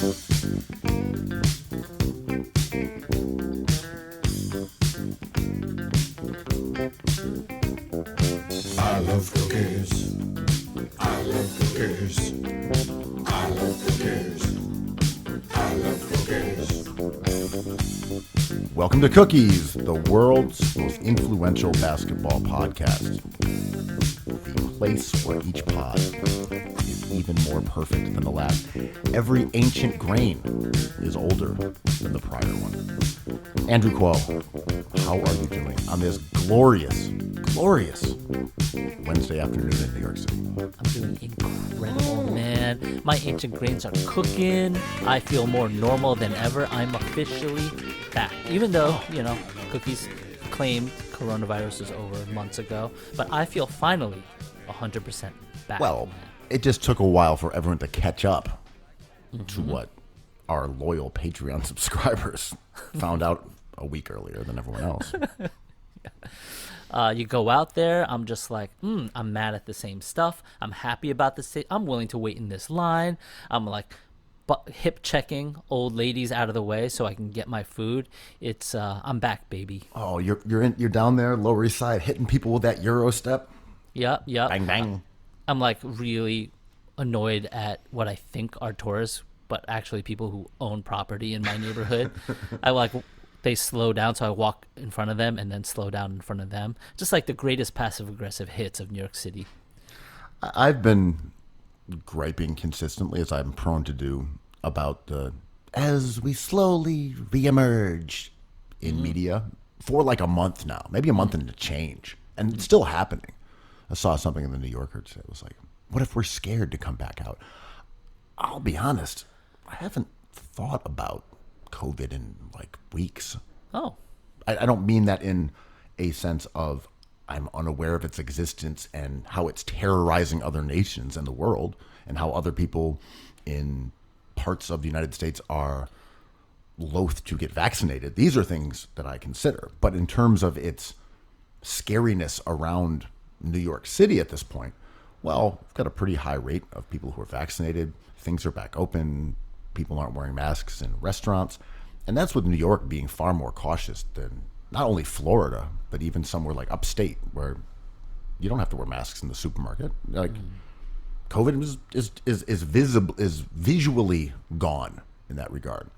I love cookies. I love cookies. I love cookies. I love cookies. Welcome to Cookies, the world's most influential basketball podcast. The place where each pod is even more perfect than the last. Every ancient grain is older than the prior one. Andrew Quo, how are you doing on this glorious Wednesday afternoon in New York City? I'm doing incredible, man. My ancient grains are cooking. I feel more normal than ever. I'm officially back. Even though, Cookies claimed coronavirus was over months ago, but I feel finally 100% back. Well, it just took a while for everyone to catch up to what our loyal Patreon subscribers found out a week earlier than everyone else. You go out there, I'm just like, I'm mad at the same stuff. I'm happy about the same. I'm willing to wait in this line. I'm like hip checking old ladies out of the way so I can get my food. It's I'm back, baby. Oh, you're down there, Lower East Side, hitting people with that Euro step. Yep. Bang bang. I'm like really annoyed at what I think are tourists, but actually people who own property in my neighborhood. They slow down, so I walk in front of them and then slow down in front of them. Just like the greatest passive-aggressive hits of New York City. I've been griping consistently, as I'm prone to do, about as we slowly reemerge in media for like a month now, maybe a month and a change, and it's still happening. I saw something in the New Yorker today. It was like, what if we're scared to come back out? I'll be honest, I haven't thought about COVID in like weeks. Oh. I don't mean that in a sense of I'm unaware of its existence and how it's terrorizing other nations and the world and how other people in parts of the United States are loath to get vaccinated. These are things that I consider. But in terms of its scariness around New York City at this point, well, we've got a pretty high rate of people who are vaccinated. Things are back open. People aren't wearing masks in restaurants. And that's with New York being far more cautious than not only Florida, but even somewhere like upstate where you don't have to wear masks in the supermarket. Like COVID is visually gone in that regard.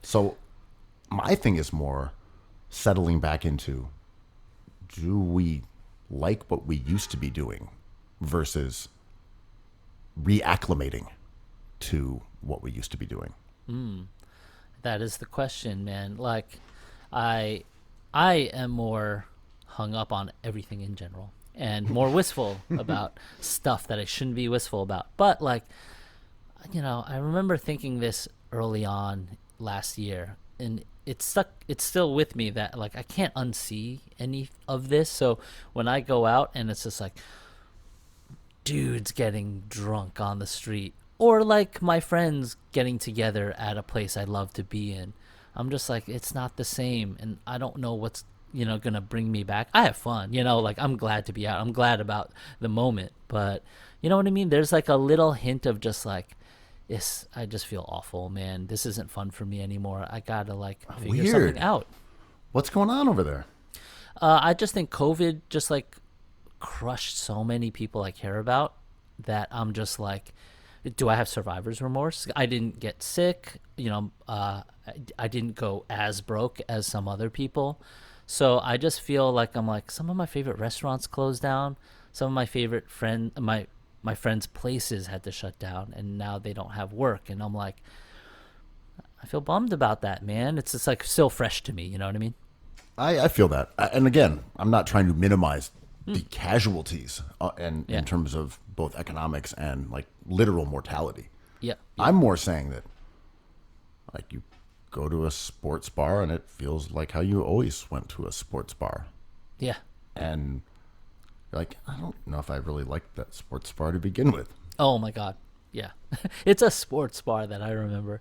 So my thing is more settling back into, do we like what we used to be doing versus reacclimating to what we used to be doing? That is the question, man. Like, I am more hung up on everything in general and more wistful about stuff that I shouldn't be wistful about. But like, I remember thinking this early on last year, and it's still with me that like I can't unsee any of this. So when I go out and it's just like dudes getting drunk on the street, or like my friends getting together at a place I love to be in, I'm just like, it's not the same. And I don't know what's, going to bring me back. I have fun, like I'm glad to be out. I'm glad about the moment. But you know what I mean? There's like a little hint of just like, yes, I just feel awful, man. This isn't fun for me anymore. I got to like figure something out. What's going on over there? I just think COVID just like crushed so many people I care about that I'm just like, do I have survivor's remorse? I didn't get sick, I didn't go as broke as some other people. So I just feel like I'm like, some of my favorite restaurants closed down. Some of my favorite my friends' places had to shut down, and now they don't have work. And I'm like, I feel bummed about that, man. It's just like still fresh to me. You know what I mean? I feel that. And again, I'm not trying to minimize the casualties in terms of both economics and like literal mortality. Yeah. I'm more saying that like you go to a sports bar and it feels like how you always went to a sports bar. Yeah. And you're like, I don't know if I really liked that sports bar to begin with. Oh my God. Yeah. It's a sports bar that I remember.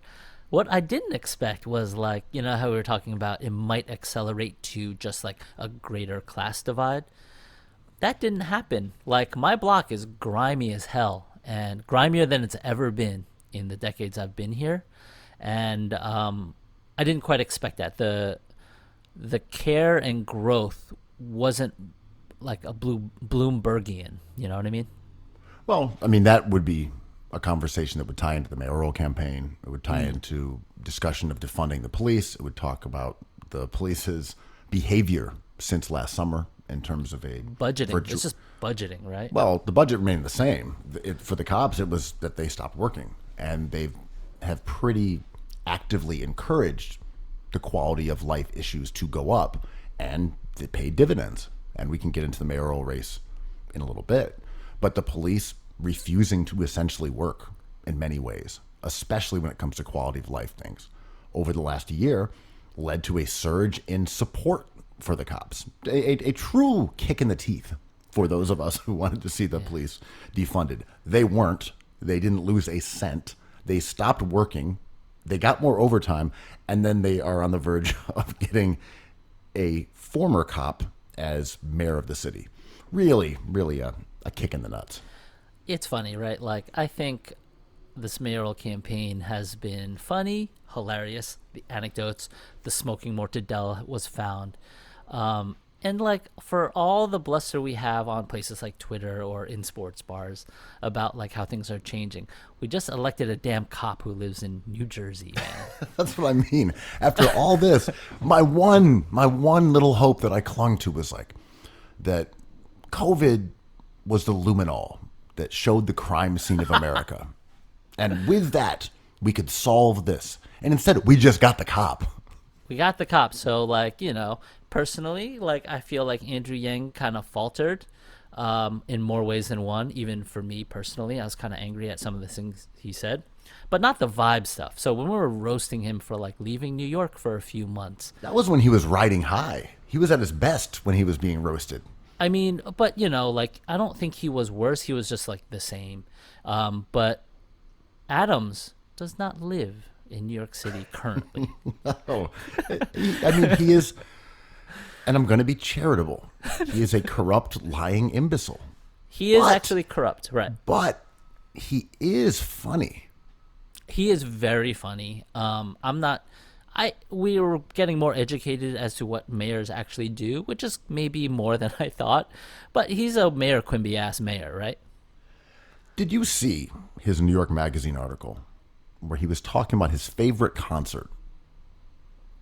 What I didn't expect was like, how we were talking about it might accelerate to just like a greater class divide. That didn't happen. Like my block is grimy as hell and grimier than it's ever been in the decades I've been here, and I didn't quite expect that. The care and growth wasn't like a Bloombergian. You know what I mean? Well, I mean, that would be a conversation that would tie into the mayoral campaign. It would tie into discussion of defunding the police. It would talk about the police's behavior since last summer in terms of a Budgeting. It's just budgeting, right? Well, the budget remained the same. For the cops, it was that they stopped working, and they have pretty actively encouraged the quality of life issues to go up, and it paid dividends. And we can get into the mayoral race in a little bit. But the police refusing to essentially work in many ways, especially when it comes to quality of life things, over the last year led to a surge in support for the cops. A true kick in the teeth for those of us who wanted to see the police defunded. They weren't. They didn't lose a cent. They stopped working. They got more overtime. And then they are on the verge of getting a former cop as mayor of the city. Really, really a kick in the nuts. It's funny, right? Like, I think this mayoral campaign has been funny, hilarious. The anecdotes, the smoking mortadella was found. And like, for all the bluster we have on places like Twitter or in sports bars about like how things are changing, we just elected a damn cop who lives in New Jersey, man. That's what I mean. After all this, my one little hope that I clung to was like that COVID was the luminol that showed the crime scene of America. And with that, we could solve this. And instead, we just got the cop. We got the cop. So, like, you know, personally, like, I feel like Andrew Yang kind of faltered in more ways than one. Even for me personally, I was kind of angry at some of the things he said. But not the vibe stuff. So when we were roasting him for, like, leaving New York for a few months. That was when he was riding high. He was at his best when he was being roasted. I mean, but, you know, like, I don't think he was worse. He was just, like, the same. But Adams does not live in New York City currently. No. I mean, he is, and I'm going to be charitable, he is a corrupt, lying imbecile. He is actually corrupt, right? But he is funny. He is very funny. We were getting more educated as to what mayors actually do, which is maybe more than I thought. But he's a Mayor Quimby-ass mayor, right? Did you see his New York Magazine article where he was talking about his favorite concert?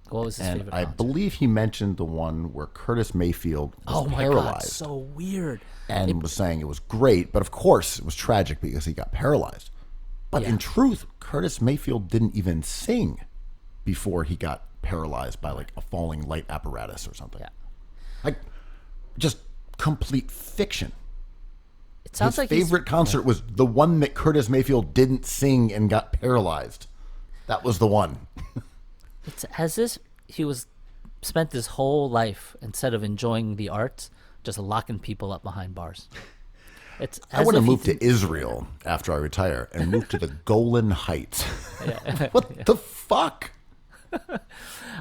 What was his favorite I concert? believe he mentioned the one where Curtis Mayfield was my paralyzed. God, so weird. And was saying it was great, but of course it was tragic because he got paralyzed. But in truth, Curtis Mayfield didn't even sing before he got paralyzed by like a falling light apparatus or something. Yeah. Like, just complete fiction. It sounds His like favorite concert was the one that Curtis Mayfield didn't sing and got paralyzed. That was the one. it's as if he was spent his whole life, instead of enjoying the arts, just locking people up behind bars. It's I want to move to Israel after I retire and move to the Golan Heights. What the fuck?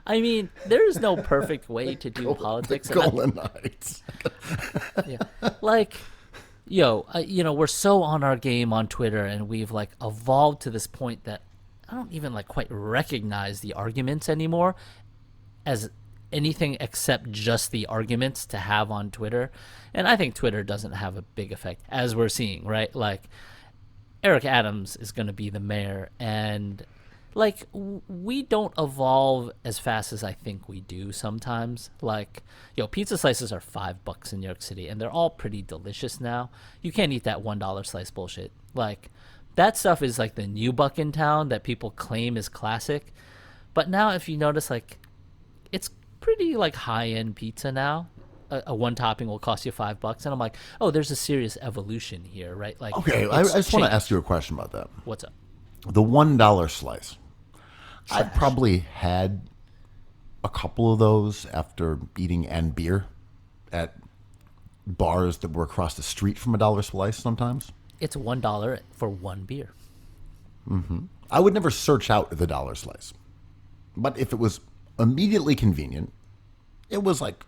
I mean, there is no perfect way to do politics. The Golan Heights. Like, you know, we're so on our game on Twitter, and we've like evolved to this point that I don't even like quite recognize the arguments anymore as anything except just the arguments to have on Twitter. And I think Twitter doesn't have a big effect, as we're seeing, right? Like, Eric Adams is going to be the mayor, and like, we don't evolve as fast as I think we do sometimes. Like, pizza slices are $5 in New York City, and they're all pretty delicious now. You can't eat that $1 slice bullshit. Like, that stuff is like the new buck in town that people claim is classic. But now, if you notice, like, it's pretty like high-end pizza now. A one topping will cost you $5, and I'm like, oh, there's a serious evolution here, right? Like, okay, I just want to ask you a question about that. What's up? The $1 slice. I've probably had a couple of those after eating and beer at bars that were across the street from $1 slice sometimes. It's $1 for one beer. Mm-hmm. I would never search out the $1 slice. But if it was immediately convenient, it was like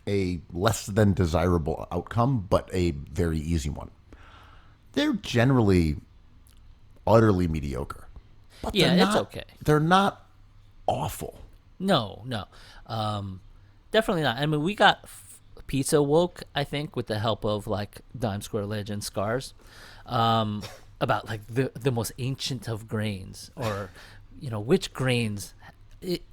a less than desirable outcome, but a very easy one. They're generally utterly mediocre. But Yeah, they're it's not, okay. They're not awful. No, definitely not. I mean, we got pizza woke, I think, with the help of like Dime Square Legend Scars, about like the most ancient of grains, or which grains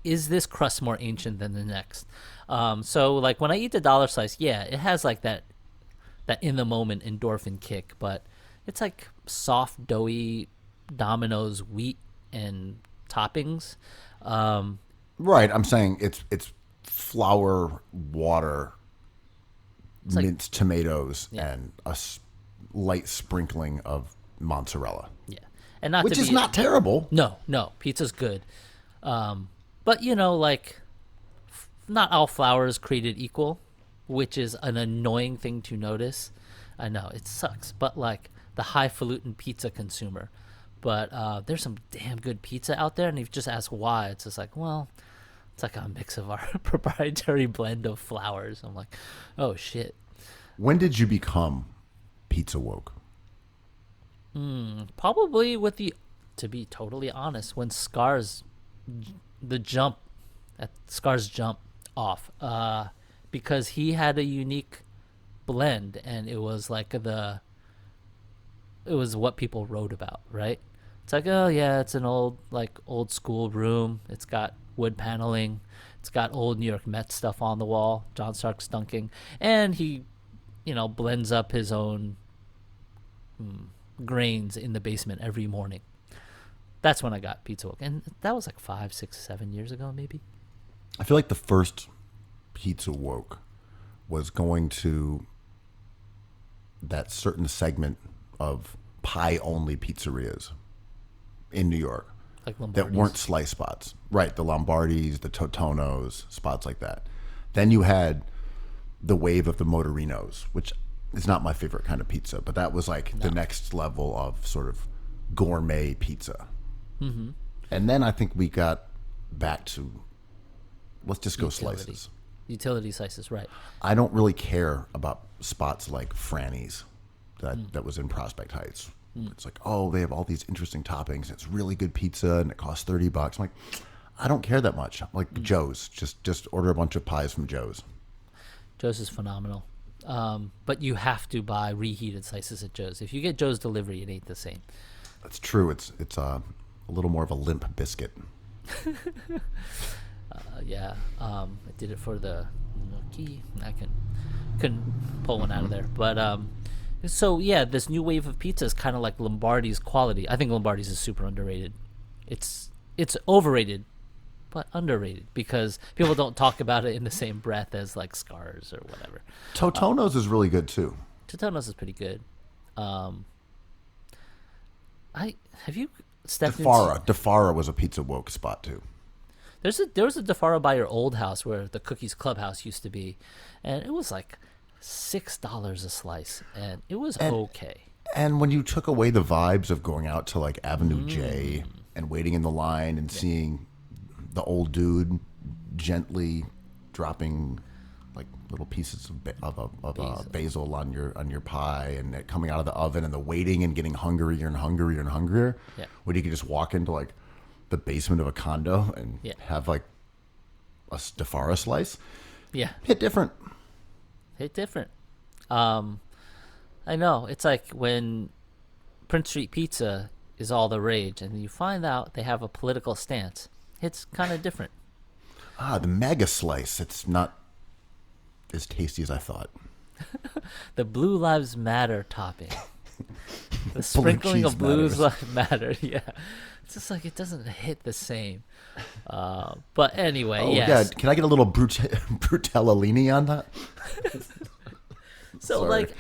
is this crust more ancient than the next. So like when I eat the dollar slice, yeah, it has like that in the moment endorphin kick, but it's like soft, doughy Domino's wheat and toppings. Right. I'm saying it's flour, water, minced tomatoes, and a light sprinkling of mozzarella. Yeah, and not Which to is be, not terrible. No, pizza's good. But like not all flour is created equal, which is an annoying thing to notice. I know it sucks, but like the highfalutin pizza consumer. But there's some damn good pizza out there, and if you just ask why, it's just like, well, it's like a mix of our proprietary blend of flours. I'm like, oh shit. When did you become pizza woke? Probably to be totally honest, when Scars jump off, because he had a unique blend, and it was like it was what people wrote about, right? It's like, oh yeah, it's an old school room. It's got wood paneling. It's got old New York Mets stuff on the wall. John Stark's dunking, and he, blends up his own grains in the basement every morning. That's when I got pizza woke, and that was like 5, 6, 7 years ago, maybe. I feel like the first pizza woke was going to that certain segment of pie-only pizzerias in New York Like that Lombardi's. weren't slice spots. Right, the Lombardis, the Totonos, spots like that. Then you had the wave of the Motorinos, which is not my favorite kind of pizza, but that was like the next level of sort of gourmet pizza. Mm-hmm. And then I think we got back to, let's just go slices. Utility slices, right. I don't really care about spots like Franny's that was in Prospect Heights. It's like, oh, they have all these interesting toppings. It's really good pizza, and it costs $30. I'm like, I don't care that much. Like Joe's, just order a bunch of pies from Joe's. Joe's is phenomenal. But you have to buy reheated slices at Joe's. If you get Joe's delivery, it ain't the same. That's true. It's a little more of a limp biscuit. Yeah, I did it for the key. I couldn't pull one out of there. But so yeah, this new wave of pizza is kind of like Lombardi's quality. I think Lombardi's is super underrated. It's overrated, but underrated because people don't talk about it in the same breath as like Scars or whatever. Totono's is really good too. Totono's is pretty good. Have you stepped DeFara was a pizza woke spot too. There was a DeFaro by your old house where the Cookies Clubhouse used to be, and it was like $6 a slice, and it was okay. And when you took away the vibes of going out to like Avenue J and waiting in the line and seeing the old dude gently dropping like little pieces of basil on your pie, and it coming out of the oven, and the waiting and getting hungrier and hungrier and hungrier, when you could just walk into like the basement of a condo and have like a DeFara slice, hit different. I know, it's like when Prince Street Pizza is all the rage, and you find out they have a political stance. It's kind of different. The mega slice. It's not as tasty as I thought. The Blue Lives Matter topping. The sprinkling of Blue Lives Matter. Yeah. It's just like it doesn't hit the same. But anyway, yes. Yeah. Can I get a little Brutellini on that? So, Sorry. like,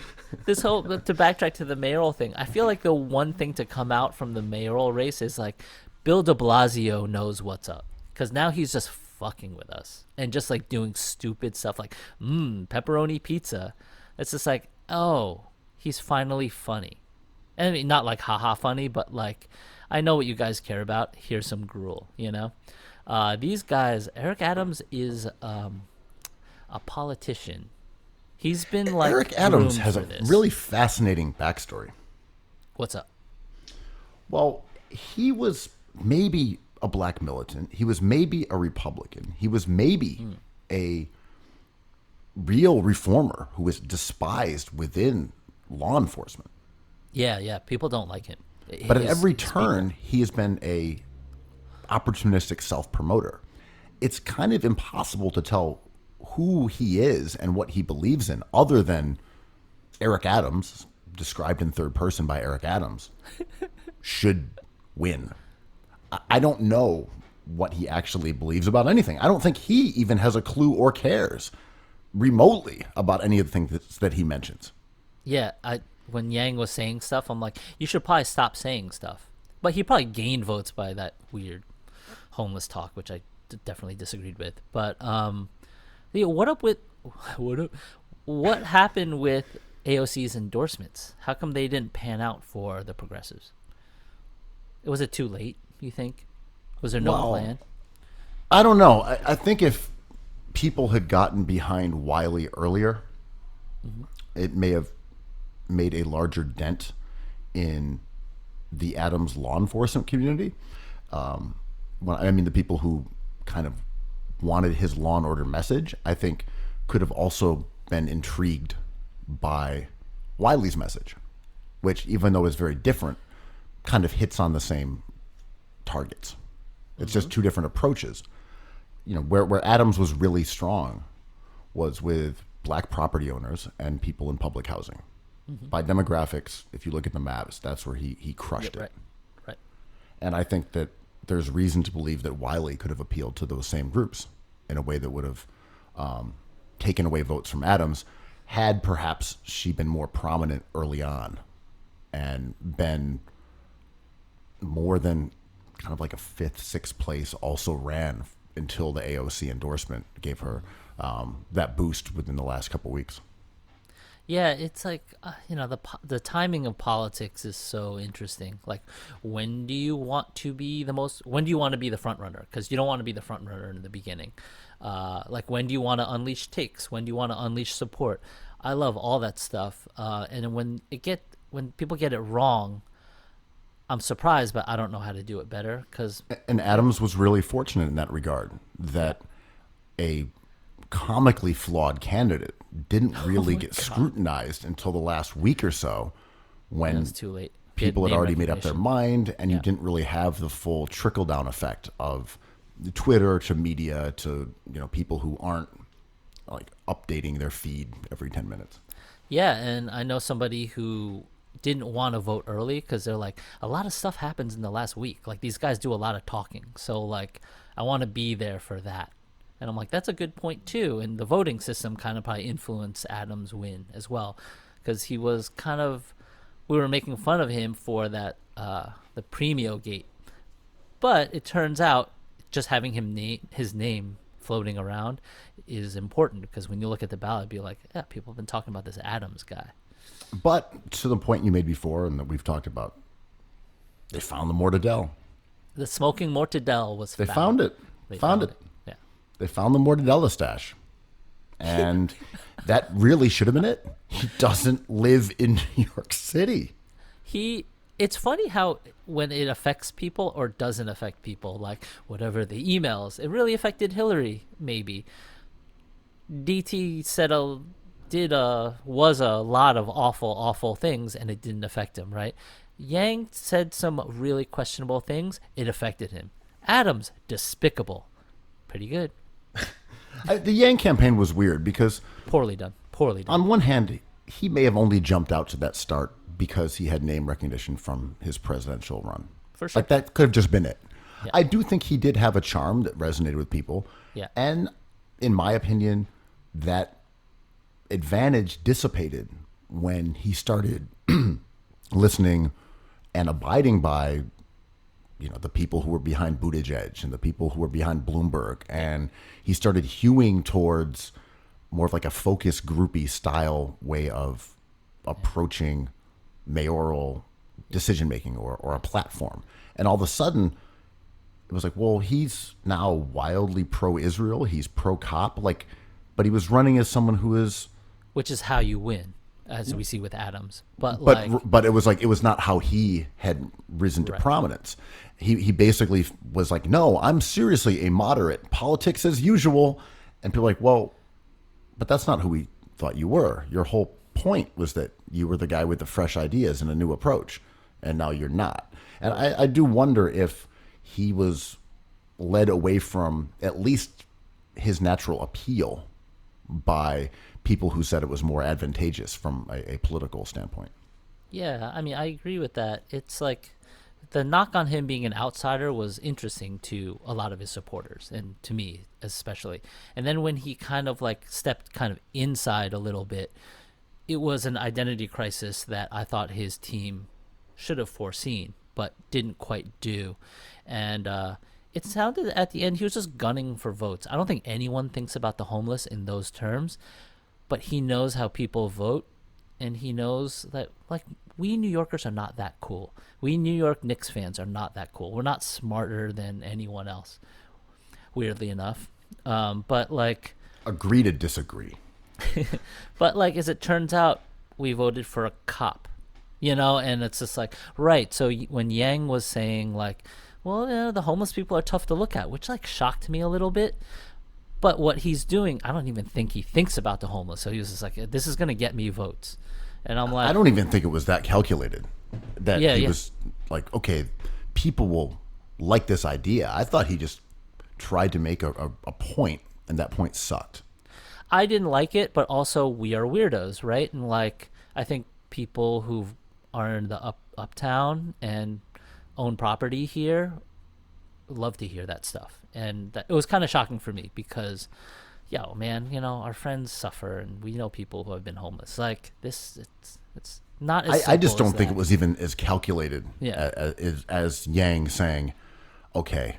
this whole, to backtrack to the mayoral thing, I feel like the one thing to come out from the mayoral race is like Bill de Blasio knows what's up. Because now he's just fucking with us and just like doing stupid stuff like, pepperoni pizza. It's just like, oh, he's finally funny. I mean, not like haha funny, but like, I know what you guys care about. Here's some gruel, These guys, Eric Adams is a politician. He's been like Eric Adams groomed has for a this. really fascinating backstory. What's up? Well, he was maybe a black militant. He was maybe a Republican. He was maybe a real reformer who was despised within law enforcement. Yeah. People don't like him. But at every turn, he has been a opportunistic self-promoter. It's kind of impossible to tell who he is and what he believes in, other than Eric Adams, described in third person by Eric Adams, should win. I don't know what he actually believes about anything. I don't think he even has a clue or cares remotely about any of the things that he mentions. Yeah, when Yang was saying stuff, I'm like, you should probably stop saying stuff. But he probably gained votes by that weird homeless talk, which I definitely disagreed with. But what happened with AOC's endorsements? How come they didn't pan out for the progressives? Was it too late, you think? Was there no plan? I don't know. I think if people had gotten behind Wiley earlier, it may have made a larger dent in the Adams law enforcement community. The people who kind of wanted his law and order message, I think, could have also been intrigued by Wiley's message, which, even though is very different, kind of hits on the same targets. It's just two different approaches. Where Adams was really strong was with black property owners and people in public housing. By demographics, if you look at the maps, that's where he crushed it. Right. And I think that there's reason to believe that Wiley could have appealed to those same groups in a way that would have taken away votes from Adams, had perhaps she been more prominent early on and been more than kind of like a fifth, sixth place, also ran until the AOC endorsement gave her that boost within the last couple weeks. Yeah, it's like the timing of politics is so interesting. Like, when do you want to be when do you want to be the front runner? Because you don't want to be the front runner in the beginning. Like, when do you want to unleash takes? When do you want to unleash support? I love all that stuff. And when people get it wrong, I'm surprised, but I don't know how to do it better. And Adams was really fortunate in that regard, that a comically flawed candidate didn't really get scrutinized until the last week or so, when it's too late. People had already made up their mind, and you didn't really have the full trickle-down effect of Twitter to media to people who aren't like updating their feed every 10 minutes. Yeah, and I know somebody who didn't want to vote early because they're like, a lot of stuff happens in the last week. Like, these guys do a lot of talking, so like I want to be there for that. And I'm like, that's a good point too. And the voting system kind of probably influenced Adams' win as well, because he was we were making fun of him for that the Premio Gate, but it turns out just having his name floating around is important, because when you look at the ballot, be like, yeah, people have been talking about this Adams guy. But to the point you made before, and that we've talked about, they found the mortadell. The smoking mortadell was They found it. They found it. Yeah. They found the mortadella stash. And that really should have been it. He doesn't live in New York City. It's funny how when it affects people or doesn't affect people, like whatever the emails, it really affected Hillary, maybe. DT said was a lot of awful things, and it didn't affect him, right? Yang said some really questionable things. It affected him. Adams, despicable. Pretty good. The Yang campaign was weird because Poorly done. On one hand, he may have only jumped out to that start because he had name recognition from his presidential run. For sure. Like, that could have just been it. Yeah. I do think he did have a charm that resonated with people. Yeah. And in my opinion, that advantage dissipated when he started listening and abiding by the people who were behind Buttigieg and the people who were behind Bloomberg. And he started hewing towards more of like a focus groupie style way of approaching mayoral decision-making or a platform. And all of a sudden, it was like, well, he's now wildly pro-Israel. He's pro-cop. But he was running as someone who is... Which is how you win. as we see with Adams. But it was not how he had risen to prominence. He basically was like, no, I'm seriously a moderate, politics as usual. And people are like, well, but that's not who we thought you were. Your whole point was that you were the guy with the fresh ideas and a new approach, and now you're not. And I do wonder if he was led away from at least his natural appeal by people who said it was more advantageous from a political standpoint. Yeah, I mean, I agree with that. It's like the knock on him being an outsider was interesting to a lot of his supporters, and to me especially. And then when he kind of like stepped kind of inside a little bit, it was an identity crisis that I thought his team should have foreseen, but didn't quite do. And it sounded at the end he was just gunning for votes. I don't think anyone thinks about the homeless in those terms, but he knows how people vote, and he knows that, like, we New Yorkers are not that cool. We New York Knicks fans are not that cool. We're not smarter than anyone else, weirdly enough. But, like... Agree to disagree. But, like, as it turns out, we voted for a cop, you know? And it's just like, right, so when Yang was saying, like, well, yeah, the homeless people are tough to look at, which, like, shocked me a little bit. But what he's doing, I don't even think he thinks about the homeless. So he was just like, this is going to get me votes. And I'm like... I don't even think it was that calculated. That he was like, okay, people will like this idea. I thought he just tried to make a point, and that point sucked. I didn't like it, but also we are weirdos, right? And, like, I think people who are in the uptown and own property here love to hear that stuff. And it was kind of shocking for me because, yo, man, you know, our friends suffer, and we know people who have been homeless. Like, this, it's not as I just simple don't as think that. it was even as calculated as Yang saying, okay,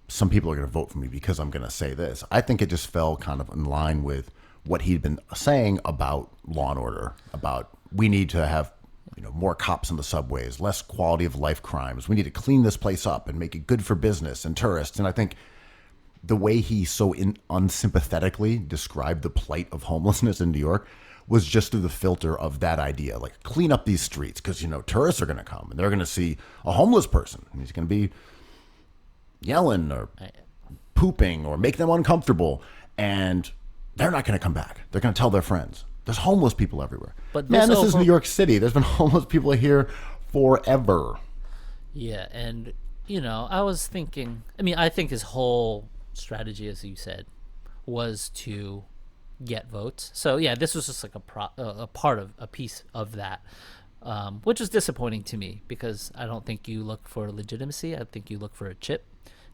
some people are going to vote for me because I'm going to say this. I think it just fell kind of in line with what he'd been saying about law and order, about we need to have, you know, more cops in the subways, less quality of life crimes. We need to clean this place up and make it good for business and tourists. And I think the way he so unsympathetically described the plight of homelessness in New York was just through the filter of that idea, like clean up these streets because, you know, tourists are going to come and they're going to see a homeless person and he's going to be yelling or pooping or make them uncomfortable, and they're not going to come back. They're going to tell their friends. There's homeless people everywhere. But man, this is New York City. There's been homeless people here forever. Yeah, and, you know, I was thinking, I mean, I think his whole strategy, as you said, was to get votes. So, yeah, this was just like a piece of that, which was disappointing to me because I don't think you look for legitimacy. I think you look for a chip,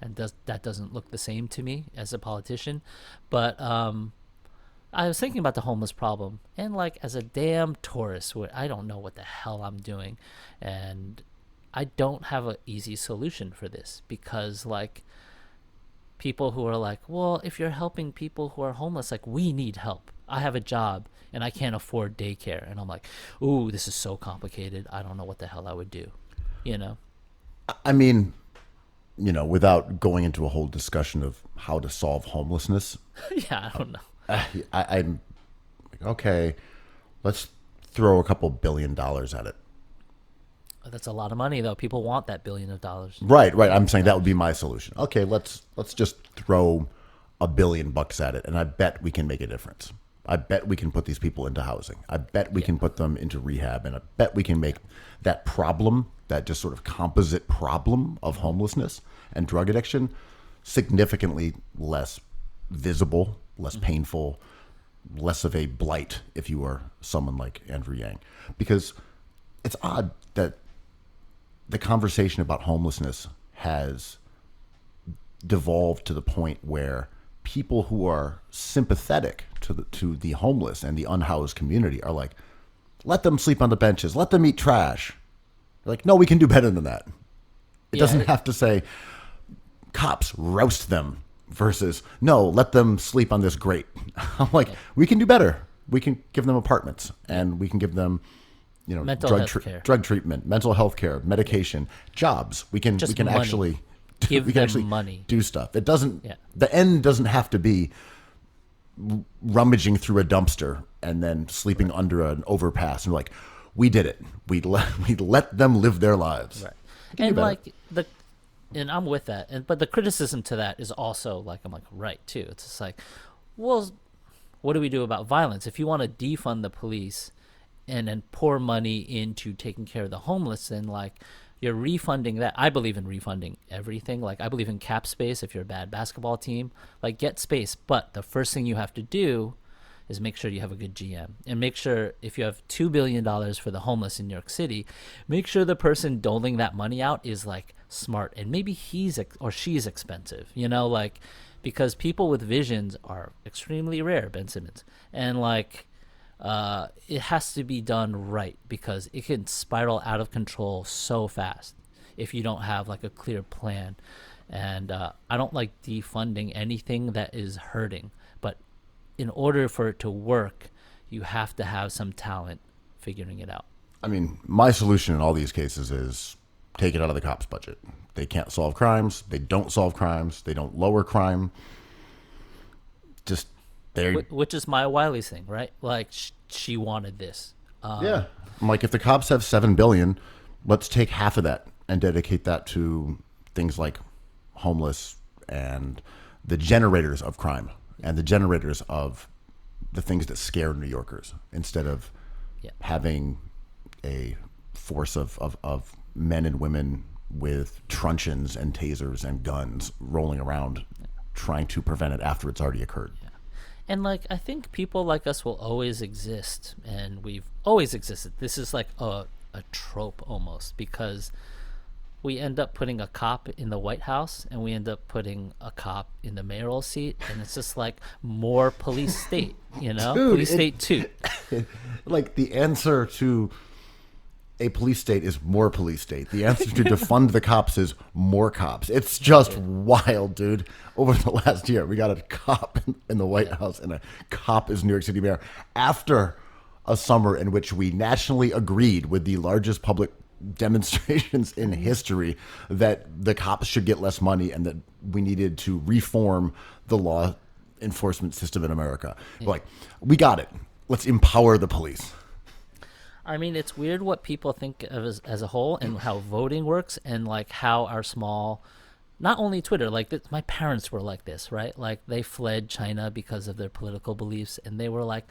and that doesn't look the same to me as a politician. But I was thinking about the homeless problem, and, like, as a damn tourist, I don't know what the hell I'm doing, and I don't have an easy solution for this because, like, people who are like, well, if you're helping people who are homeless, like, we need help. I have a job and I can't afford daycare, and I'm like, ooh, this is so complicated. I don't know what the hell I would do, you know? I mean, you know, without going into a whole discussion of how to solve homelessness. Yeah, I don't know. I'm like, okay, let's throw a couple $1 billion at it. That's a lot of money, though. People want that $1 billion. Right. I'm saying that would be my solution. Okay, let's just throw $1 billion at it, and I bet we can make a difference. I bet we can put these people into housing. I bet we can put them into rehab, and I bet we can make that problem, that just sort of composite problem of homelessness and drug addiction, significantly less visible, less painful, less of a blight if you are someone like Andrew Yang. Because it's odd that the conversation about homelessness has devolved to the point where people who are sympathetic to the homeless and the unhoused community are like, let them sleep on the benches, let them eat trash. They're like, no, we can do better than that. It doesn't have to say cops roust them versus no, let them sleep on this grate. I'm like, we can do better. We can give them apartments, and we can give them, you know, drug treatment, mental health care, medication, jobs. We can money. actually give them money, do stuff. It doesn't. Yeah. The end doesn't have to be rummaging through a dumpster and then sleeping under an overpass. And we're like, we did it. We let them live their lives. Right. can do And better. like and I'm with that. And but the criticism to that is also like I'm like right too. It's just like, well, what do we do about violence? If you want to defund the police and then pour money into taking care of the homeless, then like you're refunding that. I believe in refunding everything. Like I believe in cap space. If you're a bad basketball team, like get space. But the first thing you have to do is make sure you have a good GM, and make sure if you have $2 billion for the homeless in New York City, make sure the person doling that money out is like smart, and maybe he's or she's expensive, you know, like, because people with visions are extremely rare, Ben Simmons, and like it has to be done right, because it can spiral out of control so fast if you don't have like a clear plan. And I don't like defunding anything that is hurting, but in order for it to work, you have to have some talent figuring it out. I mean, my solution in all these cases is take it out of the cops' budget. They can't solve crimes. They don't solve crimes. They don't lower crime. Just there. Which is Maya Wiley's thing, right? Like she wanted this. Yeah. I'm like, if the cops have $7 billion, let's take half of that and dedicate that to things like homeless and the generators of crime and the generators of the things that scare New Yorkers, instead of having a force of men and women with truncheons and tasers and guns rolling around trying to prevent it after it's already occurred. Yeah. And like, I think people like us will always exist, and we've always existed. This is like a trope almost, because we end up putting a cop in the White House and we end up putting a cop in the mayoral seat, and it's just like more police state, you know? Dude, police state too. Like, the answer to a police state is more police state. The answer to defund the cops is more cops. It's just wild, dude. Over the last year, we got a cop in the White House and a cop as New York City mayor, after a summer in which we nationally agreed with the largest public demonstrations in history that the cops should get less money and that we needed to reform the law enforcement system in America. Like, we got it. Let's empower the police. I mean, it's weird what people think of as a whole, and how voting works, and like how our small, not only Twitter, like my parents were like this, right? Like they fled China because of their political beliefs, and they were like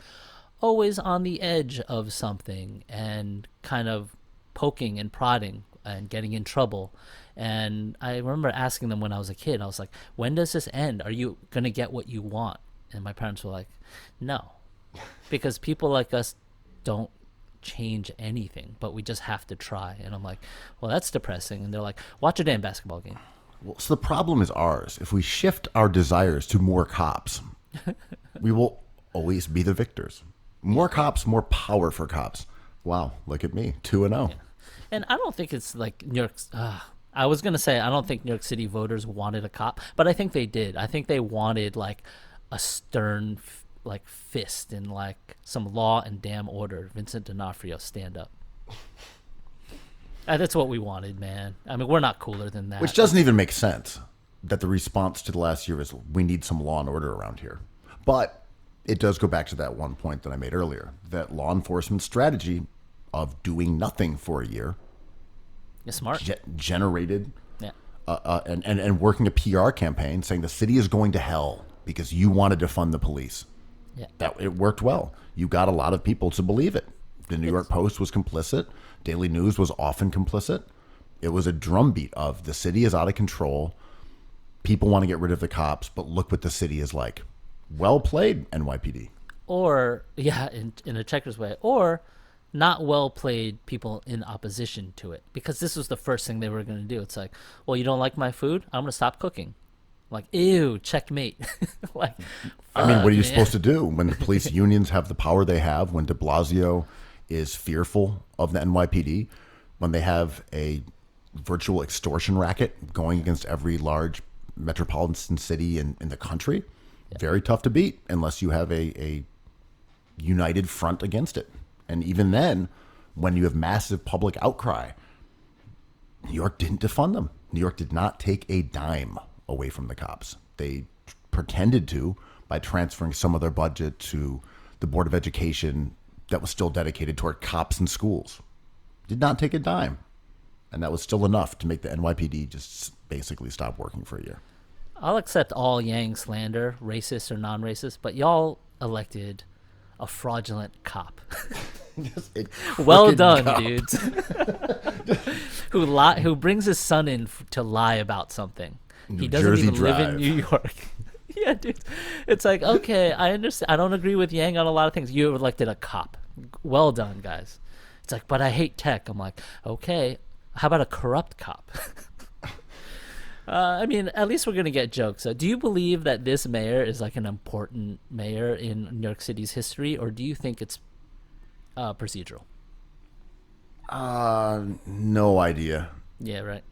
always on the edge of something and kind of poking and prodding and getting in trouble. And I remember asking them when I was a kid, I was like, when does this end? Are you going to get what you want? And my parents were like, no, because people like us don't change anything, but we just have to try. And I'm like, well, that's depressing. And they're like, watch a damn basketball game. Well, so the problem is ours. If we shift our desires to more cops, we will always be the victors. More cops, more power for cops. Wow, look at me, 2-0. Yeah. And I don't think it's like New York. I was going to say, I don't think New York City voters wanted a cop, but I think they did. I think they wanted like a stern like fist and like some law and damn order. Vincent D'Onofrio, stand up. That's what we wanted, man. I mean, we're not cooler than that. Which doesn't even make sense, that the response to the last year is we need some law and order around here. But it does go back to that one point that I made earlier, that law enforcement strategy of doing nothing for a year, You're smart. Generated, Yeah. and working a PR campaign saying the city is going to hell because you wanted to fund the police. Yeah. That it worked well. You got a lot of people to believe it. The New York Post was complicit. Daily News was often complicit. It was a drumbeat of the city is out of control. People want to get rid of the cops, but look what the city is like. Well played, NYPD. Or, yeah, in a checkers way. Or not well played people in opposition to it. Because this was the first thing they were going to do. It's like, well, you don't like my food? I'm going to stop cooking. Like, ew, checkmate. Like, I mean, what are you man. supposed to do when the police unions have the power they have, when de Blasio is fearful of the NYPD, when they have a virtual extortion racket going against every large metropolitan city in the country? Very tough to beat unless you have a united front against it. And even then, when you have massive public outcry, New York didn't defund them. New York did not take a dime away from the cops. They pretended to by transferring some of their budget to the Board of Education that was still dedicated toward cops and schools. Did not take a dime. And that was still enough to make the NYPD just basically stop working for a year. I'll accept all Yang slander, racist or non-racist, but y'all elected a fraudulent cop. Well done, cop. Dudes. Who brings his son in to lie about something. He doesn't even live in New York. Yeah, dude. It's like, okay, I understand. I don't agree with Yang on a lot of things. You elected a cop. Well done, guys. It's like, but I hate tech. I'm like, okay, how about a corrupt cop? I mean, at least we're going to get jokes. Do you believe that this mayor is like an important mayor in New York City's history, or do you think it's procedural? No idea. Yeah, right.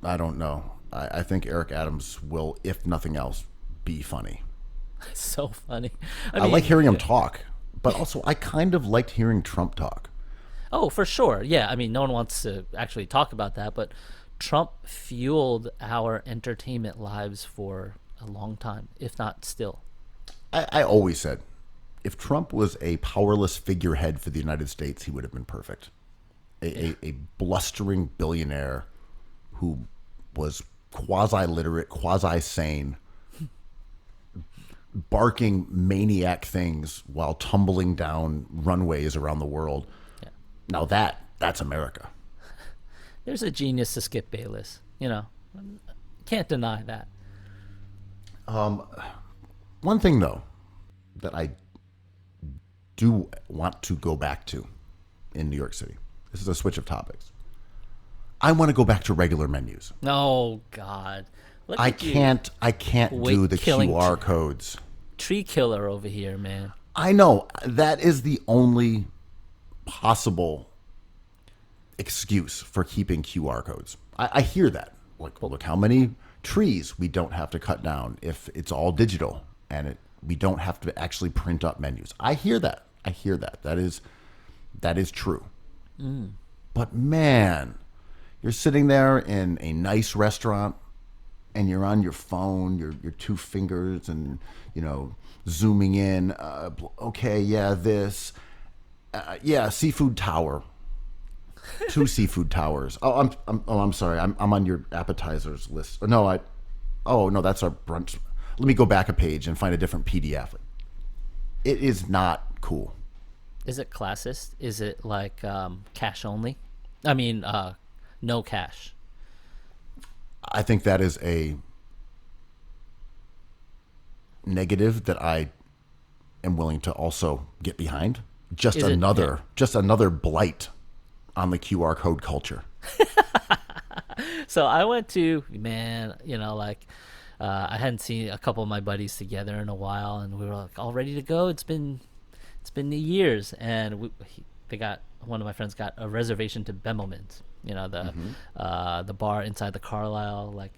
I don't know. I think Eric Adams will, if nothing else, be funny. So funny. I mean, like hearing him talk, but also I kind of liked hearing Trump talk. Oh, for sure. Yeah, I mean, no one wants to actually talk about that, but Trump fueled our entertainment lives for a long time, if not still. I always said, if Trump was a powerless figurehead for the United States, he would have been perfect. A blustering billionaire who was quasi-literate, quasi-sane, barking maniac things while tumbling down runways around the world. Yeah. Now that's America. There's a genius to Skip Bayless. You know, can't deny that. One thing, though, that I do want to go back to in New York City. This is a switch of topics. I want to go back to regular menus. Oh, God. I can't do the QR codes. Tree killer over here, man. I know. That is the only possible excuse for keeping QR codes. I hear that. Like, look how many trees we don't have to cut down if it's all digital and we don't have to actually print up menus. I hear that. That is true. Mm. But man, you're sitting there in a nice restaurant and you're on your phone, your two fingers, and zooming in. Okay, yeah, this, yeah, seafood tower. 2 seafood towers. I'm sorry. I'm on your appetizers list. No, that's our brunch. Let me go back a page and find a different PDF. It is not cool. Is it classist? Is it like cash only? I mean, no cash. I think that is a negative that I am willing to also get behind. Just another blight on the QR code culture. So I went to, I hadn't seen a couple of my buddies together in a while, and we were like all ready to go. It's been years, and one of my friends got a reservation to Bemelman's, the bar inside the Carlisle, like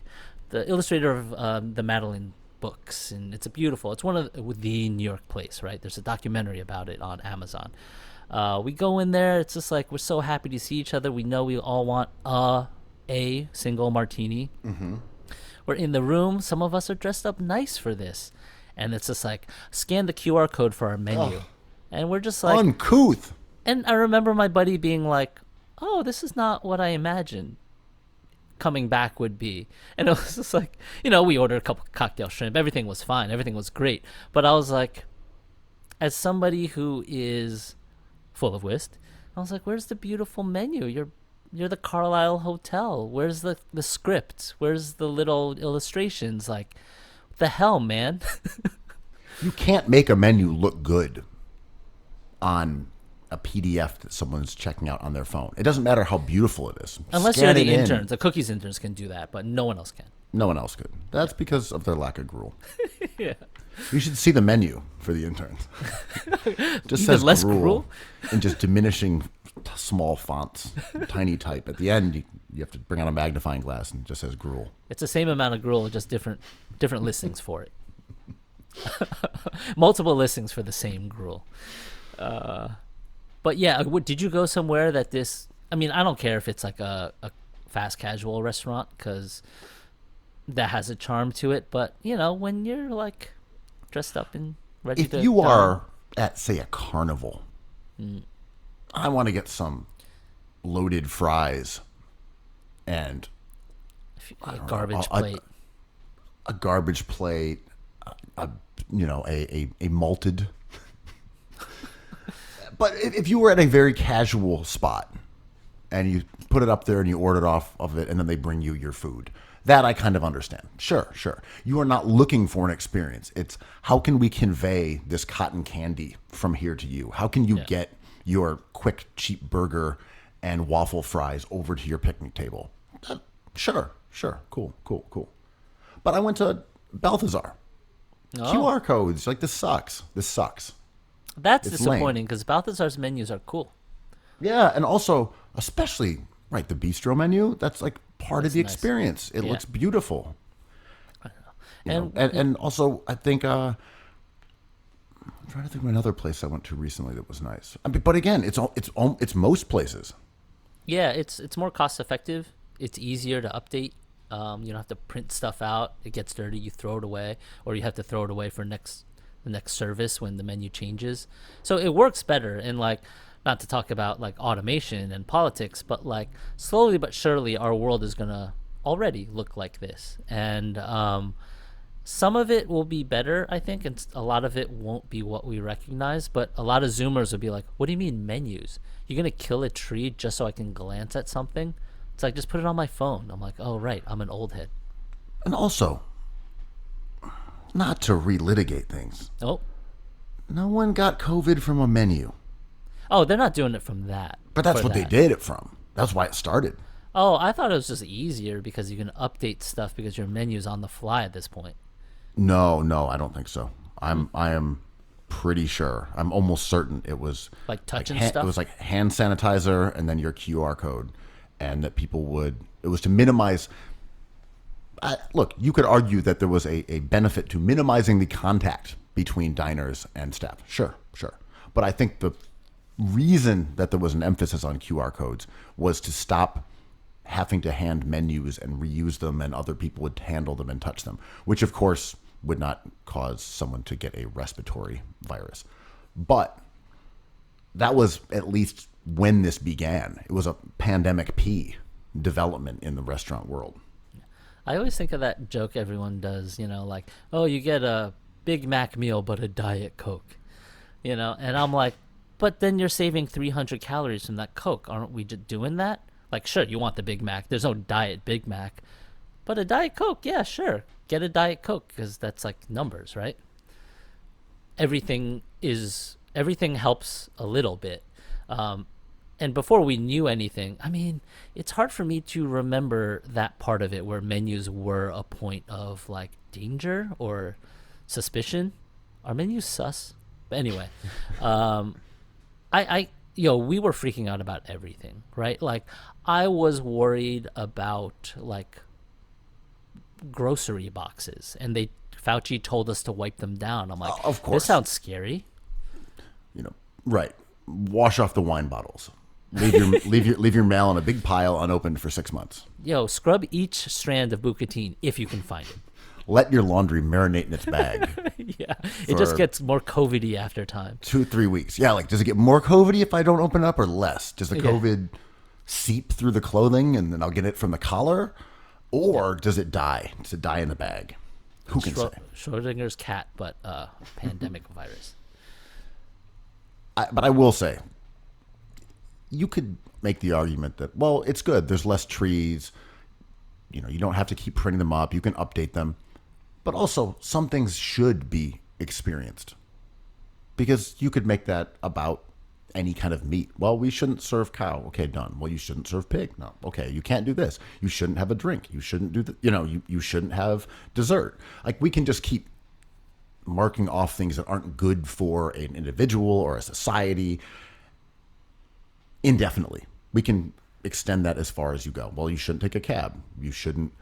the illustrator of the Madeline books, and it's one of the New York place, right? There's a documentary about it on Amazon. We go in there. It's just like we're so happy to see each other. We know we all want a single martini. Mm-hmm. We're in the room. Some of us are dressed up nice for this, and it's just like scan the QR code for our menu, and we're just like uncouth. And I remember my buddy being like, "Oh, this is not what I imagined coming back would be." And it was just like, we ordered a couple cocktail shrimp. Everything was fine. Everything was great. But I was like, as somebody who is full of whist, I was like, where's the beautiful menu? You're the Carlisle Hotel. Where's the script? Where's the little illustrations? Like, what the hell, man? You can't make a menu look good on a PDF that someone's checking out on their phone. It doesn't matter how beautiful it is. Unless you're the interns. The cookies interns can do that, but no one else can. No one else could. That's because of their lack of gruel. Yeah. You should see the menu for the interns. Just Even says less gruel and just diminishing small fonts, tiny type. At the end, you have to bring out a magnifying glass and it just says gruel. It's the same amount of gruel, just different listings for it. Multiple listings for the same gruel. But yeah, did you go somewhere that this? I mean, I don't care if it's like a fast casual restaurant, because that has a charm to it. But when you're like dressed up and ready If to you dine, are at, say, a carnival, I want to get some loaded fries and a garbage a- plate. a garbage plate, a malted. But if you were at a very casual spot and you put it up there and you ordered off of it and then they bring you your food, that I kind of understand. Sure. You are not looking for an experience. It's how can we convey this cotton candy from here to you? How can you get your quick, cheap burger and waffle fries over to your picnic table? Sure. Cool. But I went to Balthazar. Oh. QR codes. Like, this sucks. That's it's disappointing because Balthazar's menus are cool. Yeah, and also, especially, right, the bistro menu, that's like part of the nice. experience. It looks beautiful. And Also, I think, I'm trying to think of another place I went to recently that was nice. I mean, but again, it's most places. yeah, it's more cost effective. It's easier to update. You don't have to print stuff out. It gets dirty, you throw it away, or you have to throw it away for the next service when the menu changes. So it works better. And like, not to talk about like automation and politics, but like slowly but surely our world is gonna already look like this. And some of it will be better, I think, and a lot of it won't be what we recognize. But a lot of Zoomers will be like, "What do you mean menus? You're gonna kill a tree just so I can glance at something?" It's like, just put it on my phone. I'm like, oh, right, I'm an old head. And also, not to relitigate things, Oh, no one got COVID from a menu. oh, they're not doing it from that. But that's for what they that. did it from. That's why it started. Oh, I thought it was just easier because you can update stuff because your menu's on the fly at this point. No, I don't think so. I am pretty sure. I'm almost certain it was Like touching It stuff? was like hand sanitizer and then your QR code, and that people would. It was to minimize. Look, you could argue that there was a benefit to minimizing the contact between diners and staff. Sure. But I think the reason that there was an emphasis on QR codes was to stop having to hand menus and reuse them, and other people would handle them and touch them, which of course would not cause someone to get a respiratory virus. But that was at least when this began. It was a pandemic P development in the restaurant world. I always think of that joke everyone does, like, oh, you get a Big Mac meal but a Diet Coke, and I'm like, but then you're saving 300 calories from that Coke. Aren't we just doing that? Like, sure, you want the Big Mac. There's no Diet Big Mac. But a Diet Coke, yeah, sure. Get a Diet Coke because that's like numbers, right? Everything helps a little bit. And before we knew anything, I mean, it's hard for me to remember that part of it where menus were a point of like danger or suspicion. Are menus sus? But anyway, we were freaking out about everything, right? Like, I was worried about like grocery boxes, and Fauci told us to wipe them down. I'm like, of course. This sounds scary. Right. Wash off the wine bottles. Leave your mail in a big pile unopened for 6 months. Scrub each strand of bucatini if you can find it. Let your laundry marinate in its bag. Yeah, it just gets more COVID-y after time. 2-3 weeks. Yeah, like, does it get more COVID-y if I don't open it up, or less? Does the COVID seep through the clothing and then I'll get it from the collar? Or does it die? Does it die in the bag? Who can say? Schrodinger's cat, but pandemic virus. But I will say, you could make the argument that, well, it's good. There's less trees. You don't have to keep printing them up. You can update them. But also, some things should be experienced. Because you could make that about any kind of meat. Well, we shouldn't serve cow. Okay, done. Well, you shouldn't serve pig. No. Okay, you can't do this. You shouldn't have a drink. You shouldn't do you shouldn't have dessert. Like, we can just keep marking off things that aren't good for an individual or a society indefinitely. We can extend that as far as you go. Well, you shouldn't take a cab. You shouldn't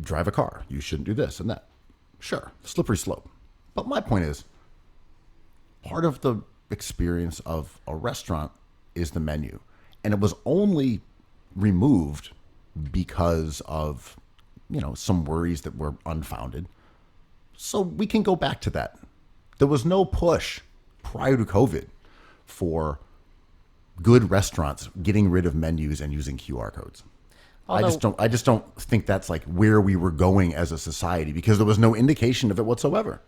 drive a car. You shouldn't do this and that. Sure, slippery slope. But my point is, part of the experience of a restaurant is the menu. And it was only removed because of some worries that were unfounded. So we can go back to that. There was no push prior to COVID for good restaurants getting rid of menus and using QR codes. I just don't think that's like where we were going as a society, because there was no indication of it whatsoever.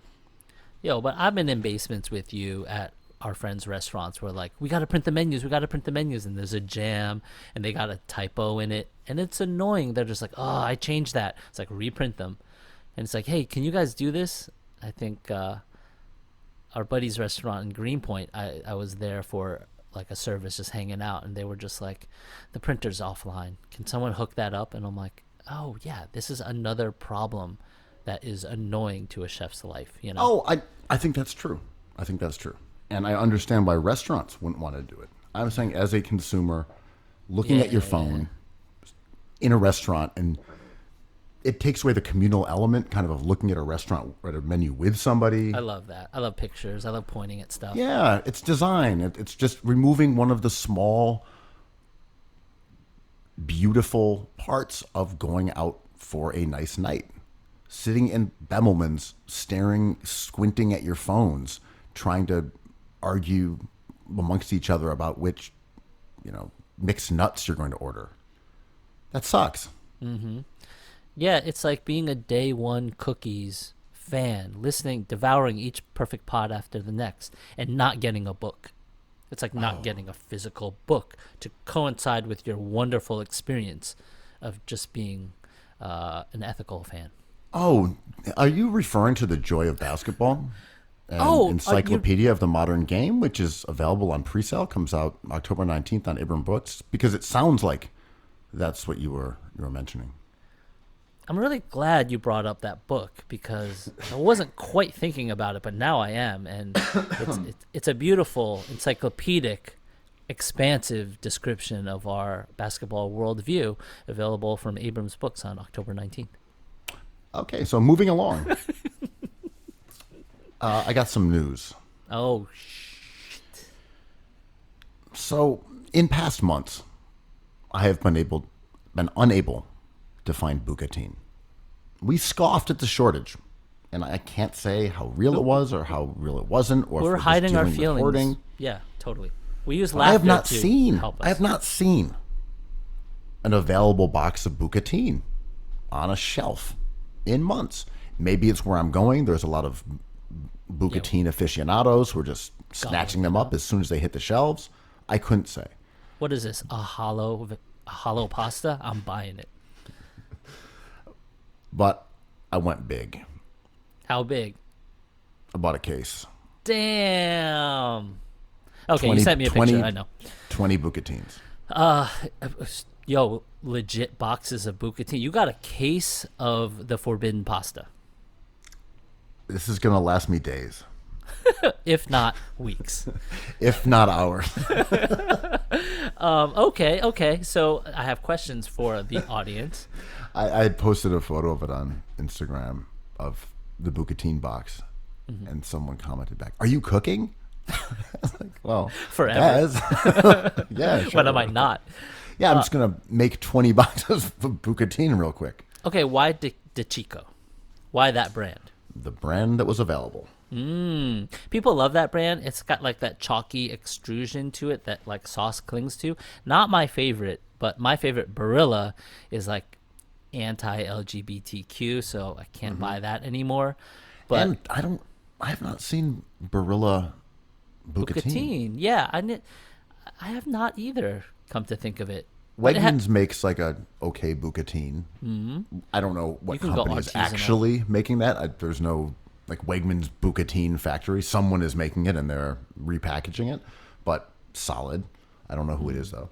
But I've been in basements with you at our friends' restaurants where like, we got to print the menus, and there's a jam and they got a typo in it, and it's annoying. They're just like, oh, I changed that. It's like, reprint them. And it's like, hey, can you guys do this? I think our buddy's restaurant in Greenpoint, I was there for like a service, just hanging out, and they were just like, the printer's offline. Can someone hook that up? And I'm like, oh yeah, this is another problem that is annoying to a chef's life, Oh, I think that's true. And I understand why restaurants wouldn't want to do it. I'm saying as a consumer, looking at your phone in a restaurant, and it takes away the communal element kind of looking at a restaurant or a menu with somebody. I love that. I love pictures. I love pointing at stuff. Yeah, it's design. It's just removing one of the small, beautiful parts of going out for a nice night. Sitting in Bemelman's, squinting at your phones, trying to argue amongst each other about which, mixed nuts you're going to order. That sucks. Mm-hmm. Yeah, it's like being a day one cookies fan, devouring each perfect pod after the next, and not getting a book. It's like not getting a physical book to coincide with your wonderful experience of just being an ethical fan. Oh, are you referring to The Joy of Basketball? Encyclopedia of the Modern Game, which is available on pre-sale, comes out October 19th on Ibram Books, because it sounds like that's what you were mentioning. I'm really glad you brought up that book, because I wasn't quite thinking about it, but now I am, and it's a beautiful, encyclopedic, expansive description of our basketball worldview, available from Abrams Books on October 19th. Okay, so moving along. I got some news. Oh, shit. So, in past months, I have been unable to find bucatini. We scoffed at the shortage, and I can't say how real it was or how real it wasn't, or we're if hiding our just dealing with feelings. hoarding. Yeah, totally. We use laughter I have not to seen. help us. I have not seen an available box of bucatini on a shelf in months. Maybe it's where I'm going. There's a lot of bucatini aficionados who are just snatching them up as soon as they hit the shelves. I couldn't say. What is this? A hollow pasta? I'm buying it. But I went big. How big? I bought a case. Damn. Okay, you sent me a picture. I know. 20 bucatinis. Yo, legit boxes of bucatini. You got a case of the forbidden pasta. This is going to last me days. If not weeks. If not hours. Okay. So I have questions for the audience. I had posted a photo of it on Instagram of the bucatini box, and someone commented back, "Are you cooking?" I was like, well, forever. Yes. Yeah, sure. When am I not? Yeah, I'm just going to make 20 boxes of bucatini real quick. Okay, why Dechico? Why that brand? The brand that was available. People love that brand. It's got like that chalky extrusion to it that like sauce clings to. Not my favorite, but my favorite Barilla is like anti-LGBTQ, so I can't buy that anymore. But and I have not seen Barilla bucatini. Yeah, I have not either, come to think of it. Wegmans makes like a okay bucatini. I don't know what company is actually making that. There's no like Wegmans bucatini factory. Someone is making it and they're repackaging it, but solid. I don't know who it is though.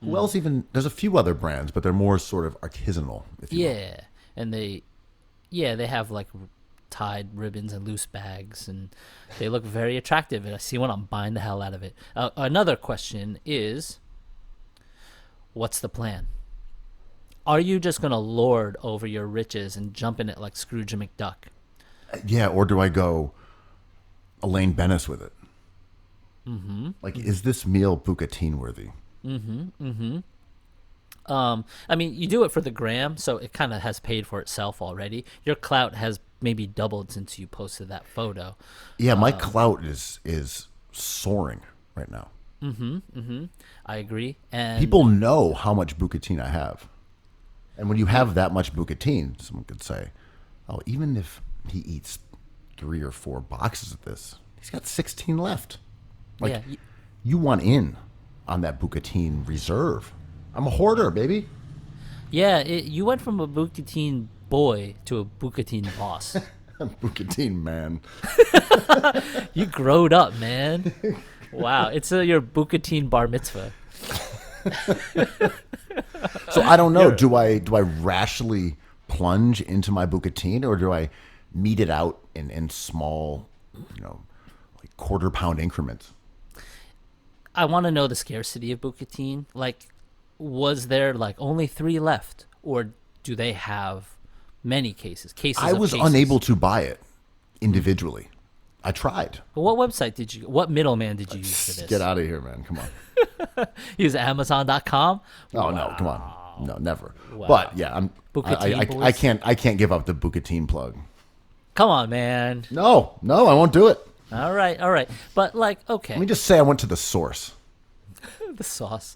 Who else even? There's a few other brands, but they're more sort of artisanal. If you will. And they have like tied ribbons and loose bags, and they look very attractive. And I see one, I'm buying the hell out of it. Another question is, what's the plan? Are you just going to lord over your riches and jump in it like Scrooge McDuck? Yeah, or do I go Elaine Bennis with it? Like, is this meal bucatini worthy? I mean, you do it for the gram, so it kind of has paid for itself already. Your clout has maybe doubled since you posted that photo. Yeah, my clout is soaring right now. I agree. And People know how much bucatine I have. And when you have that much bucatine, someone could say, oh, even if he eats 3 or 4 boxes of this, he's got 16 left. Like, yeah, you want in on that bucatine reserve. I'm a hoarder, baby. yeah. You went from a bucatine boy to a bucatine boss. Bucatine man. You growed up, man. Wow, it's your bucatine bar mitzvah. So I don't know. Do I rashly plunge into my bucatine, or do I meet it out in small, like quarter-pound increments? I want to know the scarcity of bucatine. Like, was there like only 3 left, or do they have many cases? I was unable to buy it individually. I tried. But what website did you? What middleman did you use for this? Get out of here, man. Come on. Use Amazon.com. Oh no, come on. No, never. Wow. But yeah, Bucatine I boys? can't give up the bucatine plug. Come on, man. No, I won't do it. All right. But like, okay, Let me just say I went to the source. the sauce.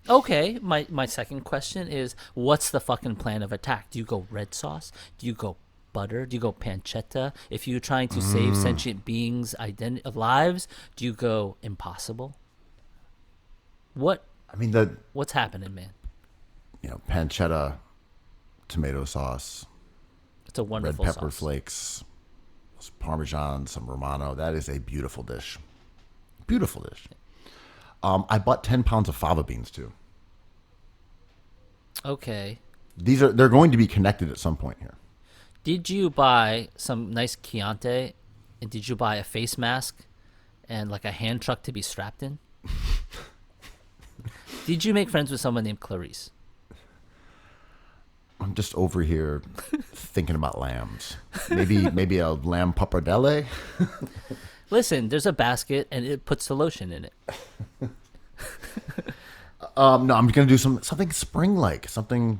Okay, my second question is, what's the fucking plan of attack? Do you go red sauce? Do you go butter? Do you go pancetta? If you're trying to save sentient beings' lives, do you go impossible? I mean What's happening, man? pancetta, tomato sauce, It's a red wonderful pepper sauce. flakes, some Parmesan, some Romano. That is a beautiful dish. Beautiful dish. I bought 10 pounds of fava beans too. Okay. They're going to be connected at some point here. Did you buy some nice Chianti, and did you buy a face mask and like a hand truck to be strapped in? Did you make friends with someone named Clarice? I'm just over here thinking about lambs. Maybe a lamb pappardelle. Listen, there's a basket and it puts the lotion in it. No, I'm gonna do something spring-like, some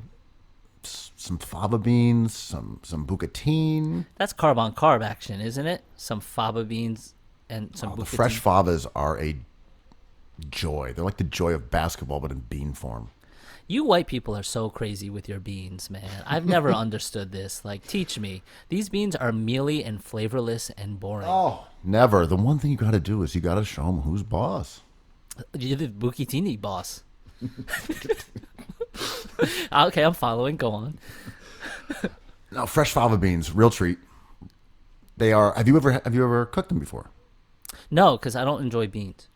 fava beans, some bucatine. That's carb on carb action, isn't it? Some fava beans and some The bucatine. fresh favas are a joy. They're like the joy of basketball, but in bean form. You white people are so crazy with your beans, man. I've never understood this. Like, teach me. These beans are mealy and flavorless and boring. Oh, never. The one thing you got to do is you got to show them who's boss. You're the bucatini boss. Okay, I'm following. Go on. Now, fresh fava beans, real treat. They are. Have you ever cooked them before? No, because I don't enjoy beans.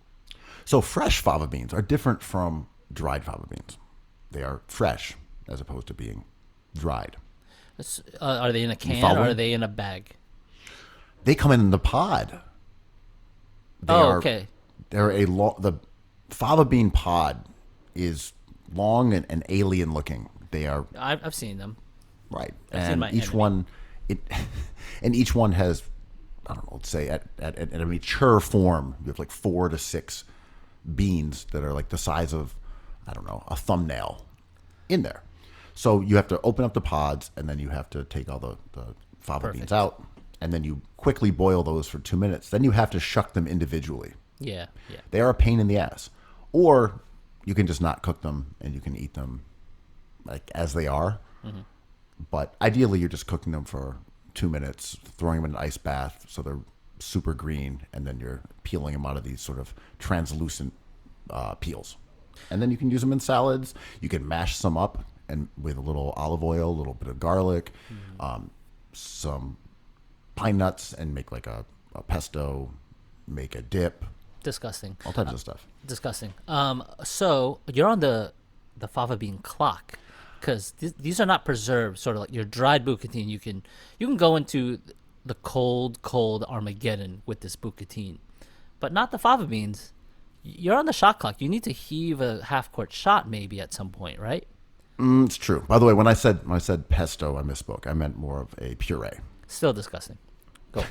So fresh fava beans are different from dried fava beans. They are fresh as opposed to being dried. Are they in a can or following? are they in a bag? They come in the pod. Okay. They're the fava bean pod is long and alien looking. They are I've seen them. right, I've seen and my each enemy. one and each one has, I don't know, let's say at a mature form, you have like 4 to 6 beans that are like the size of, I don't know, a thumbnail in there. So you have to open up the pods, and then you have to take all the fava beans Perfect. out, and then you quickly boil those for 2 minutes. Then you have to shuck them individually. Yeah. They are a pain in the ass. Or you can just not cook them, and you can eat them like as they are. Mm-hmm. But ideally, you're just cooking them for 2 minutes, throwing them in an ice bath so they're super green, and then you're peeling them out of these sort of translucent peels. And then you can use them in salads. You can mash some up and with a little olive oil, a little bit of garlic, some pine nuts, and make like a pesto, make a dip, Disgusting. all types of stuff. Disgusting. So you're on the fava bean clock, because these are not preserved. Sort of like your dried bucatine. You can go into the cold Armageddon with this bucatine, but not the fava beans. You're on the shot clock. You need to heave a half-court shot maybe at some point, right? It's true. By the way, when I said pesto, I misspoke. I meant more of a puree. Still disgusting. Go.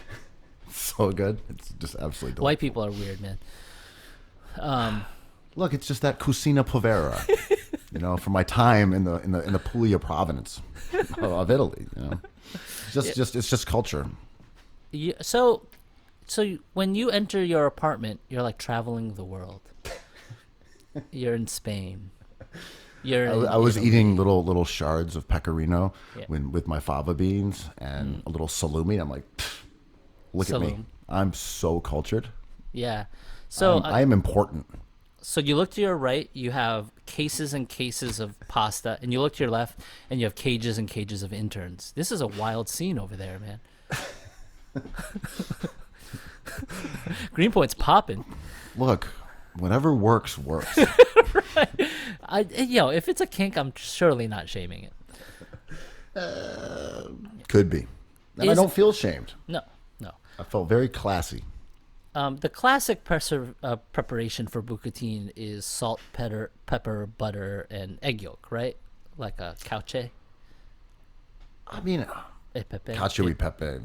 So good. It's just absolutely delicious. White people are weird, man. Look, it's just that Cucina Povera, from my time in the Puglia province of Italy. It's just culture. So when you enter your apartment, you're like traveling the world. You're in Spain. I was eating little shards of pecorino Yeah. with my fava beans and a little salumi. I'm like, look at me. I'm so cultured. Yeah. So I am important. So you look to your right, you have cases and cases of pasta, and you look to your left, and you have cages and cages of interns. This is a wild scene over there, man. Greenpoint's popping. Look, whatever works. Right. If it's a kink, I'm surely not shaming it. Could be. And I don't feel shamed. No. I felt very classy. The classic preparation for bucatini is salt, pepper, butter, and egg yolk, right? Like a cauce. I mean, E pepe. cacio e pepe.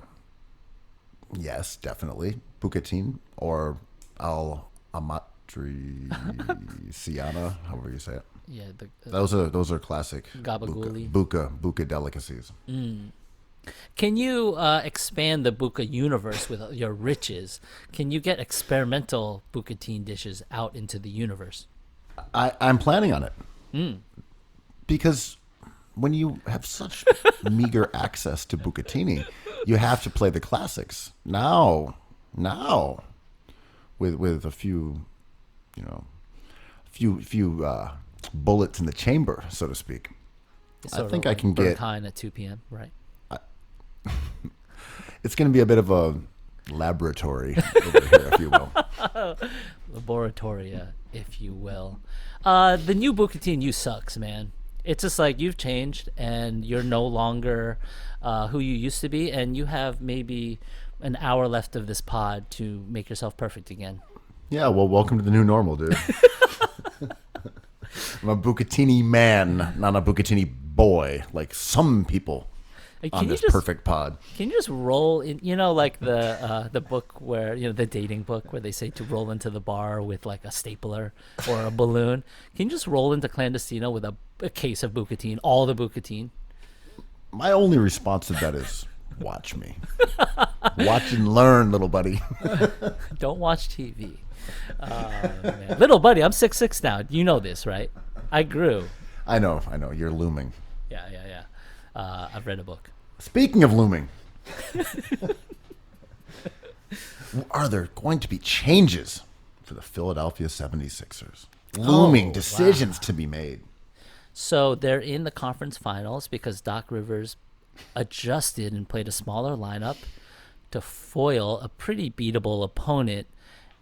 Yes, definitely. Bucatini or al amatriciana, however you say it. Yeah, Those are classic gabagooli. buca delicacies. Can you expand the buca universe with your riches? Can you get experimental bucatini dishes out into the universe? I'm planning on it. Because when you have such meager access to bucatini, you have to play the classics. Now, with a few, bullets in the chamber, so to speak. I think I can get Berghain at 2 p.m. Right? It's going to be a bit of a laboratory over here, if you will. Laboratoria, if you will. The new bucatini you sucks, man. It's just like you've changed and you're no longer who you used to be, and you have maybe an hour left of this pod to make yourself perfect again. Yeah, well, welcome to the new normal, dude. I'm a bucatini man, not a bucatini boy, like some people on this perfect pod. Can you just roll in, like the book where, the dating book where they say to roll into the bar with like a stapler or a balloon? Can you just roll into Clandestino with a case of bucatini, all the bucatini? My only response to that is, watch me. Watch and learn, little buddy. Don't watch TV. Man. Little buddy, I'm 6'6" now. You know this, right? I grew. I know. You're looming. Yeah. I've read a book. Speaking of looming, are there going to be changes for the Philadelphia 76ers? Looming decisions to be made. So they're in the conference finals because Doc Rivers adjusted and played a smaller lineup to foil a pretty beatable opponent,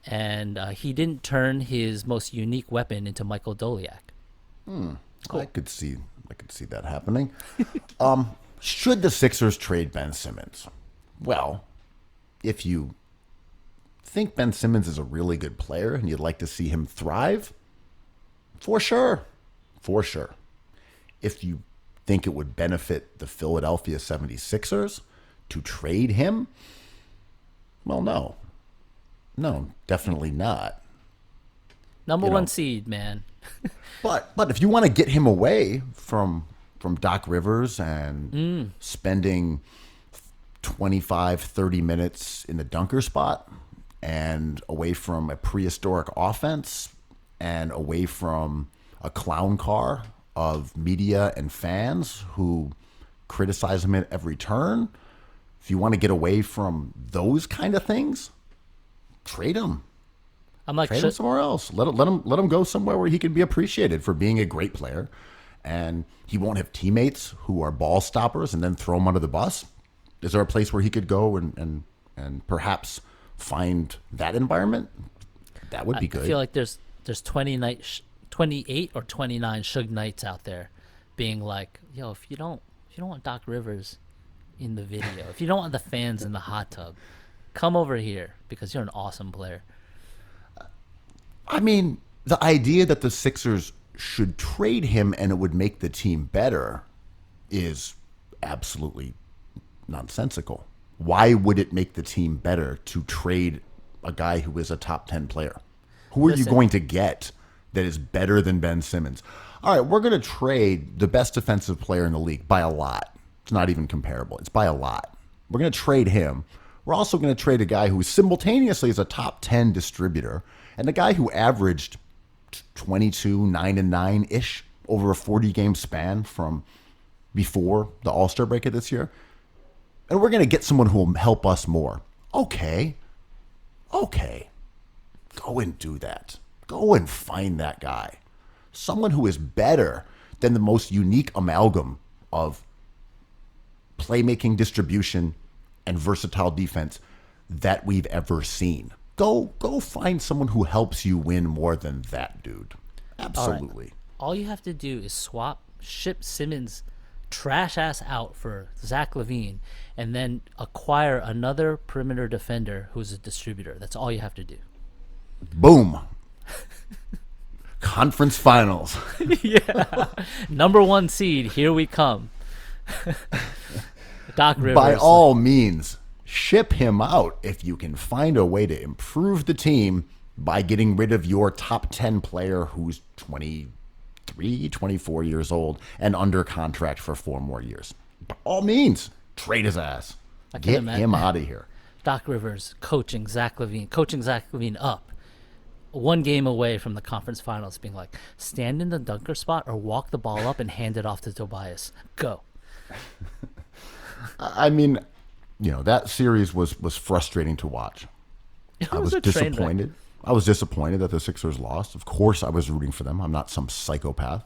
and he didn't turn his most unique weapon into Michael Doliak. Cool. I could see that happening. Should the Sixers trade Ben Simmons? Well, if you think Ben Simmons is a really good player and you'd like to see him thrive, for sure. If you think it would benefit the Philadelphia 76ers to trade him, well, no. No, definitely not. Number one seed, man. But if you want to get him away from Doc Rivers and spending 25, 30 minutes in the dunker spot and away from a prehistoric offense and away from a clown car of media and fans who criticize him at every turn, if you want to get away from those kind of things, trade him. I'm like, Trade him somewhere else. Let him go somewhere where he can be appreciated for being a great player, and he won't have teammates who are ball stoppers and then throw him under the bus. Is there a place where he could go and perhaps find that environment? That would be good. I feel like there's 28 or 29 Suge Knights out there being like, yo, if you don't want Doc Rivers in the video, if you don't want the fans in the hot tub, come over here because you're an awesome player. I mean, the idea that the Sixers should trade him and it would make the team better is absolutely nonsensical. Why would it make the team better to trade a guy who is a top 10 player? Who are you going to get that is better than Ben Simmons. All right, we're going to trade the best defensive player in the league by a lot. It's not even comparable. It's by a lot. We're going to trade him. We're also going to trade a guy who simultaneously is a top 10 distributor and a guy who averaged 22, 9 and 9-ish over a 40-game span from before the All-Star break of this year. And we're going to get someone who will help us more. Okay. Go and do that. Go and find that guy. Someone who is better than the most unique amalgam of playmaking, distribution, and versatile defense that we've ever seen. Go find someone who helps you win more than that, dude. Absolutely. All you have to do is ship Simmons trash ass out for Zach LaVine, and then acquire another perimeter defender who's a distributor. That's all you have to do. Boom. Conference finals. Yeah. Number 1 seed, here we come. Doc Rivers. By all means, ship him out if you can find a way to improve the team by getting rid of your top 10 player who's 23, 24 years old and under contract for 4 more years. By all means, trade his ass. Get him out of here. Doc Rivers coaching Zach LaVine up. 1 game away from the conference finals, being like, stand in the dunker spot or walk the ball up and hand it off to Tobias. Go. I mean, that series was frustrating to watch. I was disappointed. I was disappointed that the Sixers lost. Of course, I was rooting for them. I'm not some psychopath.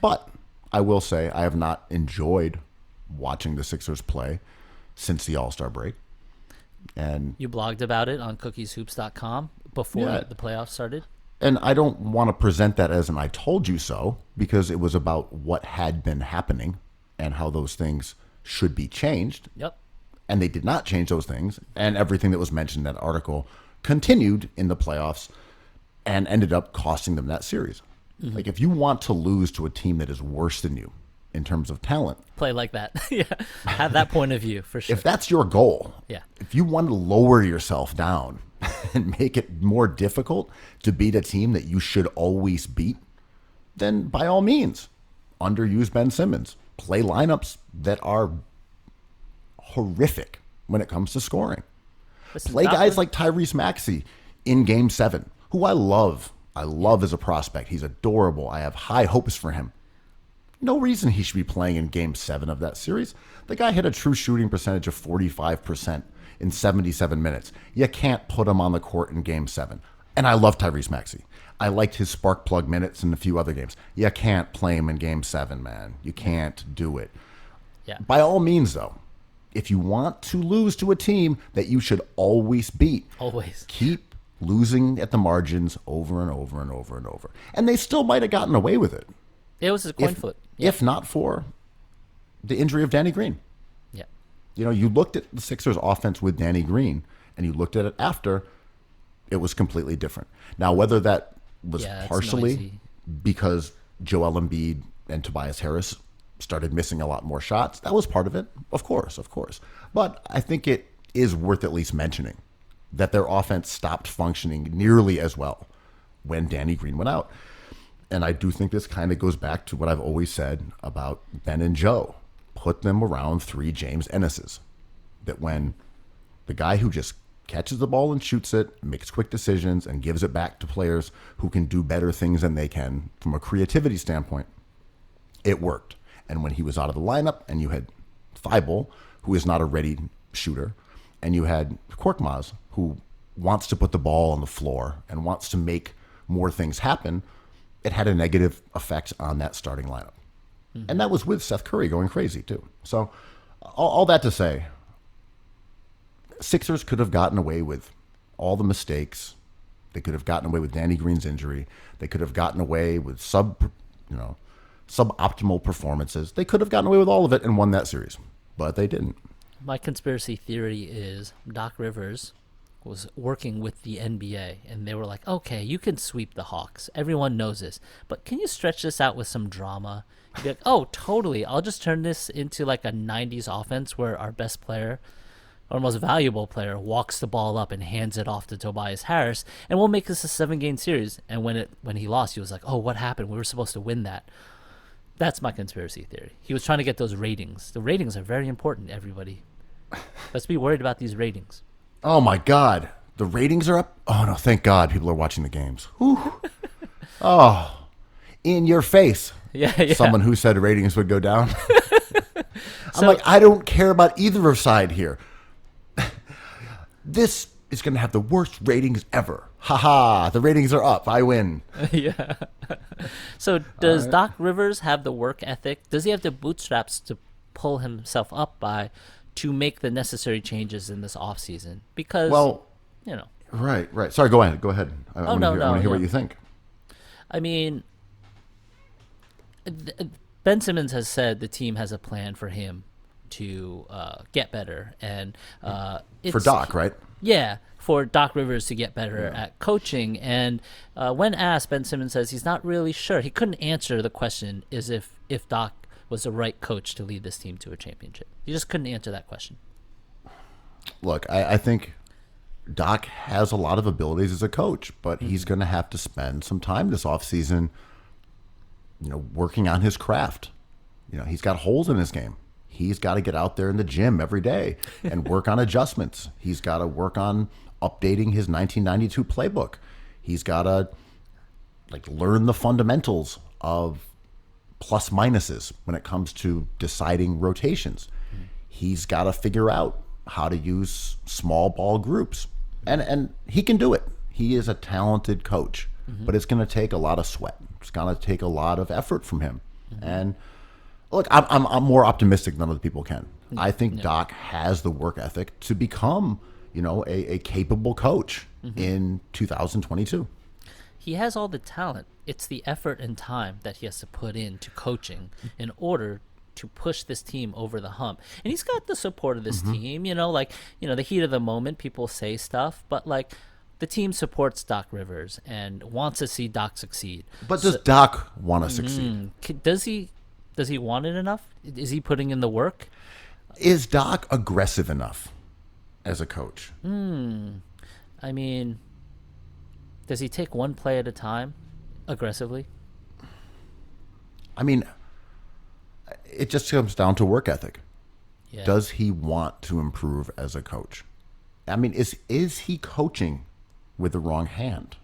But I will say I have not enjoyed watching the Sixers play since the All-Star break. And you blogged about it on cookieshoops.com before the playoffs started. And I don't want to present that as an I told you so, because it was about what had been happening and how those things should be changed. Yep. And they did not change those things. And everything that was mentioned in that article continued in the playoffs and ended up costing them that series. Mm-hmm. Like, if you want to lose to a team that is worse than you in terms of talent, play like that. Yeah. Have that point of view for sure. If that's your goal, yeah. If you want to lower yourself down and make it more difficult to beat a team that you should always beat, then by all means, underuse Ben Simmons. Play lineups that are horrific when it comes to scoring. Play guys like Tyrese Maxey in Game 7, who I love. I love as a prospect. He's adorable. I have high hopes for him. No reason he should be playing in Game 7 of that series. The guy hit a true shooting percentage of 45% in 77 minutes. You can't put him on the court in Game 7. And I love Tyrese Maxey. I liked his spark plug minutes in a few other games. You can't play him in Game 7, man. You can't do it. Yeah. By all means, though, if you want to lose to a team that you should always beat, keep losing at the margins over and over and over and over. And they still might have gotten away with it. It was a coin flip. Yeah. If not for the injury of Danny Green. Yeah. You looked at the Sixers offense with Danny Green and you looked at it after, it was completely different. Now, whether that was partially because Joel Embiid and Tobias Harris started missing a lot more shots, that was part of it. Of course. But I think it is worth at least mentioning that their offense stopped functioning nearly as well when Danny Green went out. And I do think this kind of goes back to what I've always said about Ben and Joe. Put them around 3 James Ennises. That when the guy who just catches the ball and shoots it, makes quick decisions, and gives it back to players who can do better things than they can from a creativity standpoint, it worked. And when he was out of the lineup and you had Thibault, who is not a ready shooter, and you had Korkmaz, who wants to put the ball on the floor and wants to make more things happen, it had a negative effect on that starting lineup. Mm-hmm. And that was with Seth Curry going crazy too. So all that to say, Sixers could have gotten away with all the mistakes. They could have gotten away with Danny Green's injury. They could have gotten away with suboptimal performances. They could have gotten away with all of it and won that series, but they didn't. My conspiracy theory is Doc Rivers was working with the NBA, and they were like, okay, you can sweep the Hawks. Everyone knows this. But can you stretch this out with some drama? You'd be like, oh, totally. I'll just turn this into like a 90s offense where our best player our most valuable player, walks the ball up and hands it off to Tobias Harris, and we'll make this a 7-game series. And when he lost, he was like, "Oh, what happened? We were supposed to win that." That's my conspiracy theory. He was trying to get those ratings. The ratings are very important, everybody. Let's be worried about these ratings. Oh my God, the ratings are up. Oh no, thank God, people are watching the games. Whew. Oh, in your face. Yeah. Someone who said ratings would go down. I'm So- like, I don't care about either side here. This is going to have the worst ratings ever. Ha, the ratings are up. I win. Yeah. So does Doc Rivers have the work ethic? Does he have the bootstraps to pull himself up by to make the necessary changes in this offseason? Because, Well, you know, right. Sorry, go ahead. I want to hear what you think. I mean, Ben Simmons has said the team has a plan for him to get better. And it's, For Doc, right? Yeah, for Doc Rivers to get better at coaching. And when asked, Ben Simmons says he's not really sure. He couldn't answer the question is if Doc was the right coach to lead this team to a championship. He just couldn't answer that question. Look, I think Doc has a lot of abilities as a coach, but he's going to have to spend some time this offseason, working on his craft. He's got holes in his game. He's got to get out there in the gym every day and work on adjustments. He's got to work on updating his 1992 playbook. He's got to learn the fundamentals of plus minuses when it comes to deciding rotations. He's got to figure out how to use small ball groups. And he can do it. He is a talented coach, but it's going to take a lot of sweat. It's going to take a lot of effort from him. And look, I'm more optimistic than other people can. I think Doc has the work ethic to become, a capable coach in 2022. He has all the talent. It's the effort and time that he has to put into coaching in order to push this team over the hump. And he's got the support of this team, the heat of the moment, people say stuff, but the team supports Doc Rivers and wants to see Doc succeed. But does Doc want to succeed? Does he want it enough? Is he putting in the work? Is Doc aggressive enough as a coach? I mean, does he take one play at a time aggressively? I mean, it just comes down to work ethic. Yeah. Does he want to improve as a coach? I mean, is he coaching with the wrong hand?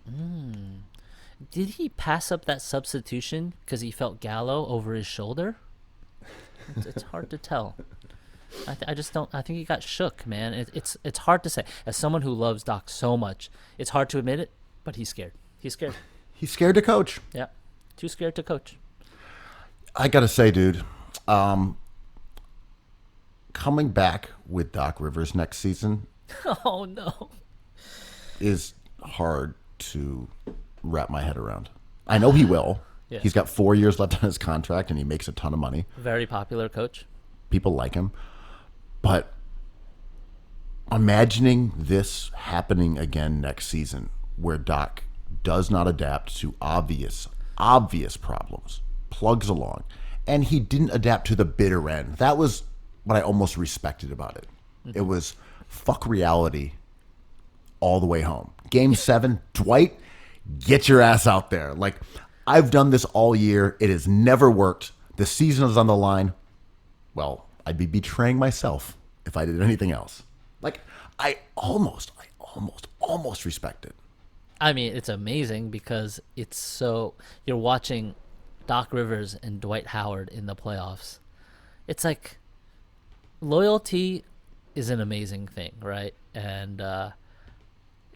Did he pass up that substitution because he felt Gallo over his shoulder? It's hard to tell. I just don't. I think he got shook, man. It's hard to say. As someone who loves Doc so much, it's hard to admit it, but he's scared. He's scared. He's scared to coach. Yeah, too scared to coach. I gotta say, dude, coming back with Doc Rivers next season Oh no. is hard to wrap my head around. I know he will. Yeah. He's got 4 years left on his contract, and he makes a ton of money. Very popular coach. People like him. But imagining this happening again next season, where Doc does not adapt to obvious problems, plugs along, and he didn't adapt to the bitter end. That was what I almost respected about it. It was fuck reality all the way home. Game 7, Dwight, get your ass out there. I've done this all year. It has never worked. The season is on the line. Well, I'd be betraying myself if I did anything else. I almost respect it. I mean, it's amazing because it's so you're watching Doc Rivers and Dwight Howard in the playoffs. It's like loyalty is an amazing thing, right? And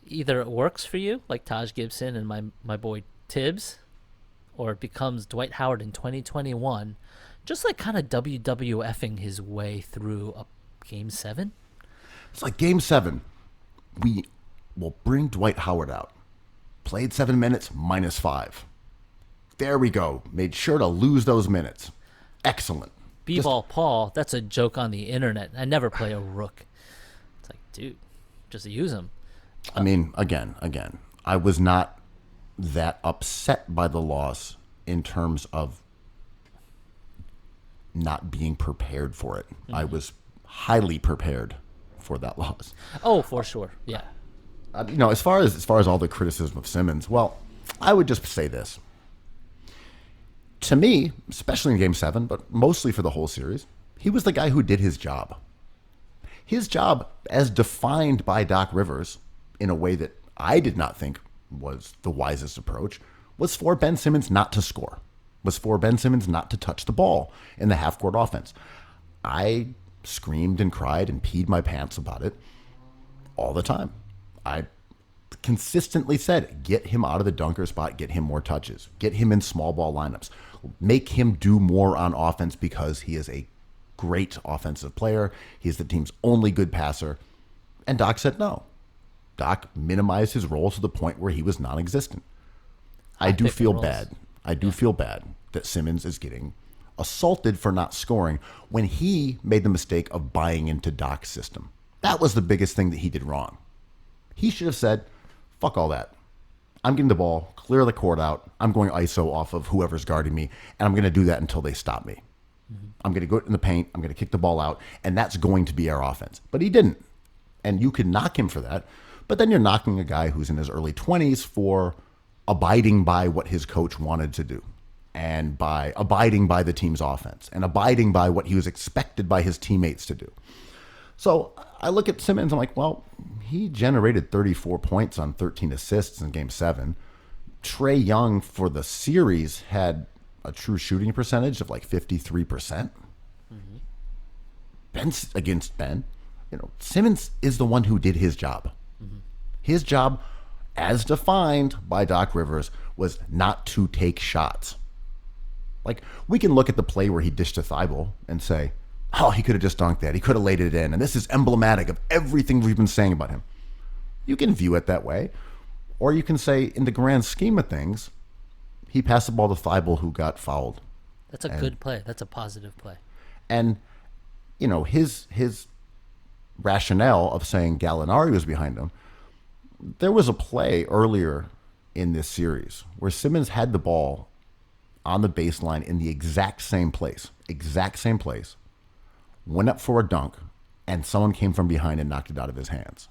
either it works for you, like Taj Gibson and my boy Tibbs, or it becomes Dwight Howard in 2021, just kind of WWFing his way through a Game 7. It's like Game 7. We will bring Dwight Howard out. Played 7 minutes, -5. There we go. Made sure to lose those minutes. Excellent. B-ball Paul, that's a joke on the internet. I never play a rook. It's like, dude, just use him. I mean, again, I was not that upset by the loss in terms of not being prepared for it. I was highly prepared for that loss. Oh, for sure. Yeah. As far as all the criticism of Simmons, well, I would just say this. To me, especially in Game 7, but mostly for the whole series, he was the guy who did his job. His job, as defined by Doc Rivers in a way that I did not think was the wisest approach, was for Ben Simmons not to score, was for Ben Simmons not to touch the ball in the half-court offense. I screamed and cried and peed my pants about it all the time. I consistently said, get him out of the dunker spot, get him more touches, get him in small ball lineups, make him do more on offense because he is a great offensive player. He's the team's only good passer. And Doc said no. Doc minimized his role to the point where he was non-existent. I do feel bad. I do feel bad that Simmons is getting assaulted for not scoring when he made the mistake of buying into Doc's system. That was the biggest thing that he did wrong. He should have said, fuck all that. I'm getting the ball, clear the court out. I'm going ISO off of whoever's guarding me, and I'm going to do that until they stop me. I'm going to go in the paint. I'm going to kick the ball out, and that's going to be our offense. But he didn't. And you can knock him for that. But then you're knocking a guy who's in his early 20s for abiding by what his coach wanted to do, and by abiding by the team's offense, and abiding by what he was expected by his teammates to do. So I look at Simmons, I'm like, well, he generated 34 points on 13 assists in Game 7. Trae Young for the series had a true shooting percentage of like 53%. Ben, against Ben, Simmons is the one who did his job. His job, as defined by Doc Rivers, was not to take shots. Like, we can look at the play where he dished to Thibault and say, oh, he could have just dunked that. He could have laid it in. And this is emblematic of everything we've been saying about him. You can view it that way. Or you can say, in the grand scheme of things, he passed the ball to Thibault, who got fouled. That's a good play. That's a positive play. And, his rationale of saying Gallinari was behind him, there was a play earlier in this series where Simmons had the ball on the baseline in the exact same place, went up for a dunk, and someone came from behind and knocked it out of his hands.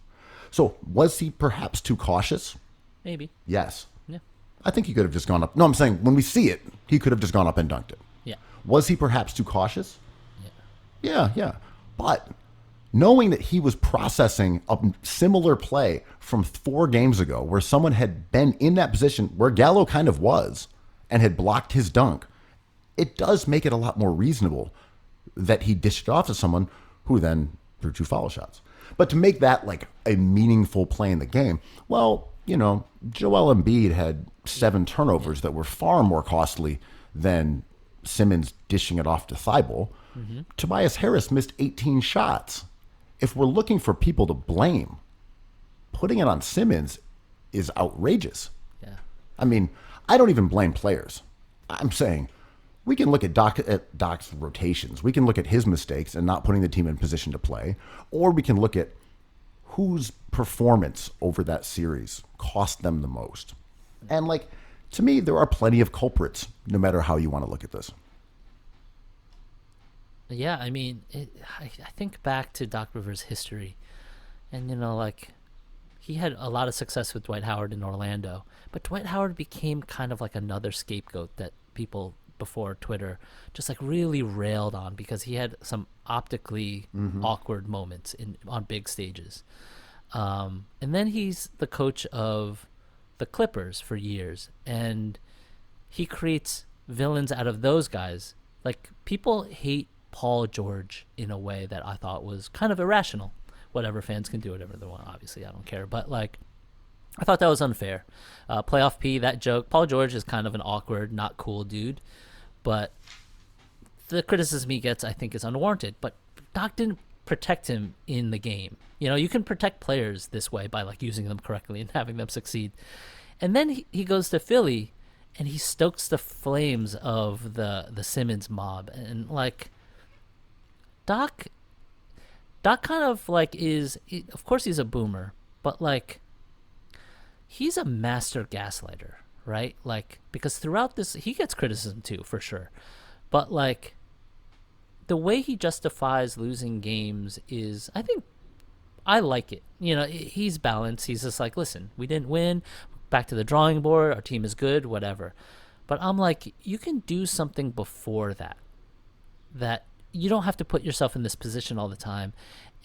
So was he perhaps too cautious? Maybe. Yes. Yeah. I think he could have just gone up. No, I'm saying when we see it, he could have just gone up and dunked it. Yeah. Was he perhaps too cautious? Yeah. Yeah. But knowing that he was processing a similar play from 4 games ago where someone had been in that position where Gallo kind of was and had blocked his dunk, it does make it a lot more reasonable that he dished it off to someone who then threw 2 foul shots. But to make that like a meaningful play in the game, well, Joel Embiid had 7 turnovers that were far more costly than Simmons dishing it off to Thibault. Tobias Harris missed 18 shots. If we're looking for people to blame, putting it on Simmons is outrageous. Yeah. I mean, I don't even blame players. I'm saying we can look at Doc's rotations. We can look at his mistakes and not putting the team in position to play. Or we can look at whose performance over that series cost them the most. And, to me, there are plenty of culprits, no matter how you want to look at this. Yeah, I mean, I think back to Doc Rivers' history, and he had a lot of success with Dwight Howard in Orlando, but Dwight Howard became kind of like another scapegoat that people before Twitter just really railed on because he had some optically awkward moments on big stages. And then he's the coach of the Clippers for years, and he creates villains out of those guys. People hate Paul George in a way that I thought was kind of irrational. Whatever, fans can do whatever they want. Obviously, I don't care. But I thought that was unfair. Playoff P, that joke. Paul George is kind of an awkward, not cool dude. But the criticism he gets, I think, is unwarranted. But Doc didn't protect him in the game. You can protect players this way by using them correctly and having them succeed. And then he goes to Philly and he stokes the flames of the Simmons mob. And Doc kind of of course he's a boomer, but he's a master gaslighter, right? Because throughout this, he gets criticism too, for sure. But the way he justifies losing games is, I think, I like it. You know, he's balanced. He's just like, listen, we didn't win. Back to the drawing board. Our team is good, whatever. But I'm like, you can do something before that. That you don't have to put yourself in this position all the time.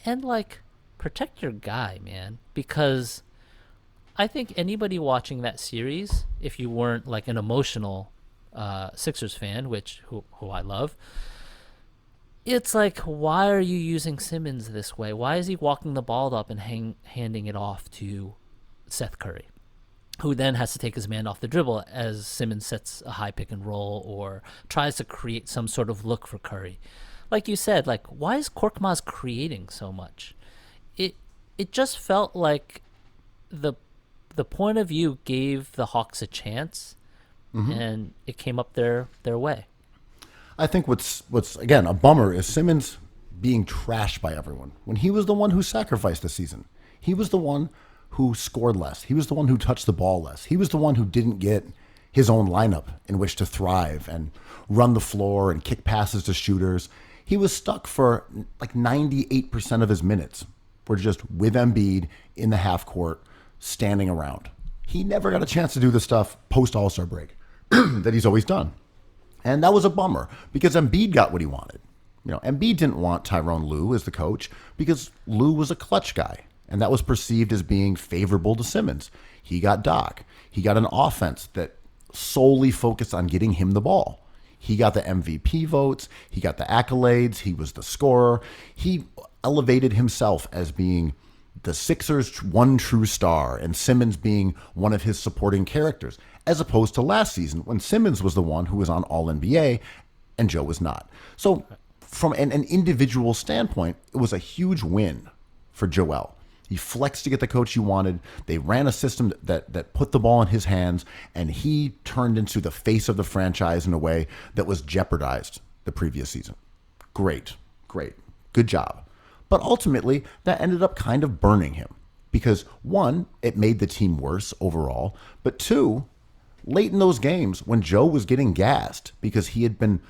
And, like, protect your guy, man. Because I think anybody watching that series, if you weren't, like, an emotional Sixers fan, who I love, it's like, why are you using Simmons this way? Why is he walking the ball up and handing it off to Seth Curry, who then has to take his man off the dribble as Simmons sets a high pick and roll or tries to create some sort of look for Curry? Like you said, like, why is Korkmaz creating so much? It just felt like the point of view gave the Hawks a chance, and it came up their way. I think what's again a bummer is Simmons being trashed by everyone when he was the one who sacrificed the season. He was the one who scored less. He was the one who touched the ball less. He was the one who didn't get his own lineup in which to thrive and run the floor and kick passes to shooters. He was stuck for like 98% of his minutes were just with Embiid in the half court standing around. He never got a chance to do the stuff post All-Star break that he's always done. And that was a bummer because Embiid got what he wanted. You know, Embiid didn't want Tyronn Lue as the coach because Lue was a clutch guy, and that was perceived as being favorable to Simmons. He got Doc. He got an offense that solely focused on getting him the ball. He got the MVP votes. He got the accolades. He was the scorer. He elevated himself as being the Sixers' one true star and Simmons being one of his supporting characters, as opposed to last season when Simmons was the one who was on All-NBA and Joe was not. So from an individual standpoint, it was a huge win for Joel. He flexed to get the coach he wanted. They ran a system that put the ball in his hands, and he turned into the face of the franchise in a way that was jeopardized the previous season. Great. Good job. But ultimately, that ended up kind of burning him because, one, it made the team worse overall, but two, late in those games when Joe was getting gassed because he had been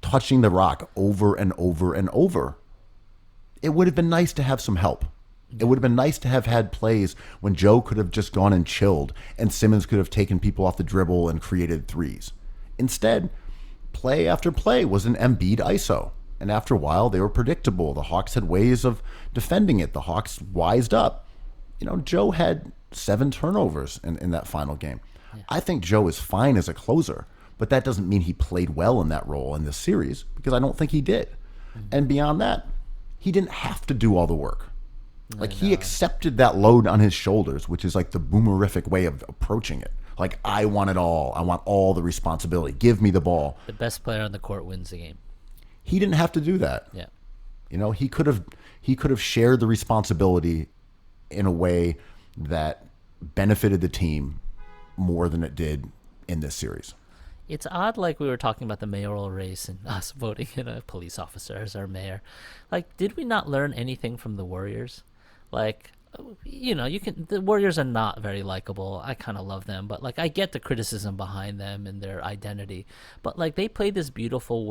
touching the rock over and over and over, it would have been nice to have some help. It would have been nice to have had plays when Joe could have just gone and chilled and Simmons could have taken people off the dribble and created threes. Instead, play after play was an Embiid ISO. And after a while, they were predictable. The Hawks had ways of defending it. The Hawks wised up. You know, Joe had 7 turnovers in that final game. Yeah. I think Joe is fine as a closer, but that doesn't mean he played well in that role in this series because I don't think he did. And beyond that, he didn't have to do all the work. Like, he accepted that load on his shoulders, which is like the boomerific way of approaching it. Like, I want it all. I want all the responsibility. Give me the ball. The best player on the court wins the game. He didn't have to do that. Yeah. You know, he could have shared the responsibility in a way that benefited the team more than it did in this series. It's odd, like we were talking about the mayoral race and us voting in a police officer as our mayor. Like, did we not learn anything from the Warriors? Like, you know, the Warriors are not very likable. I kind of love them, but like, I get the criticism behind them and their identity. But like, they played this beautiful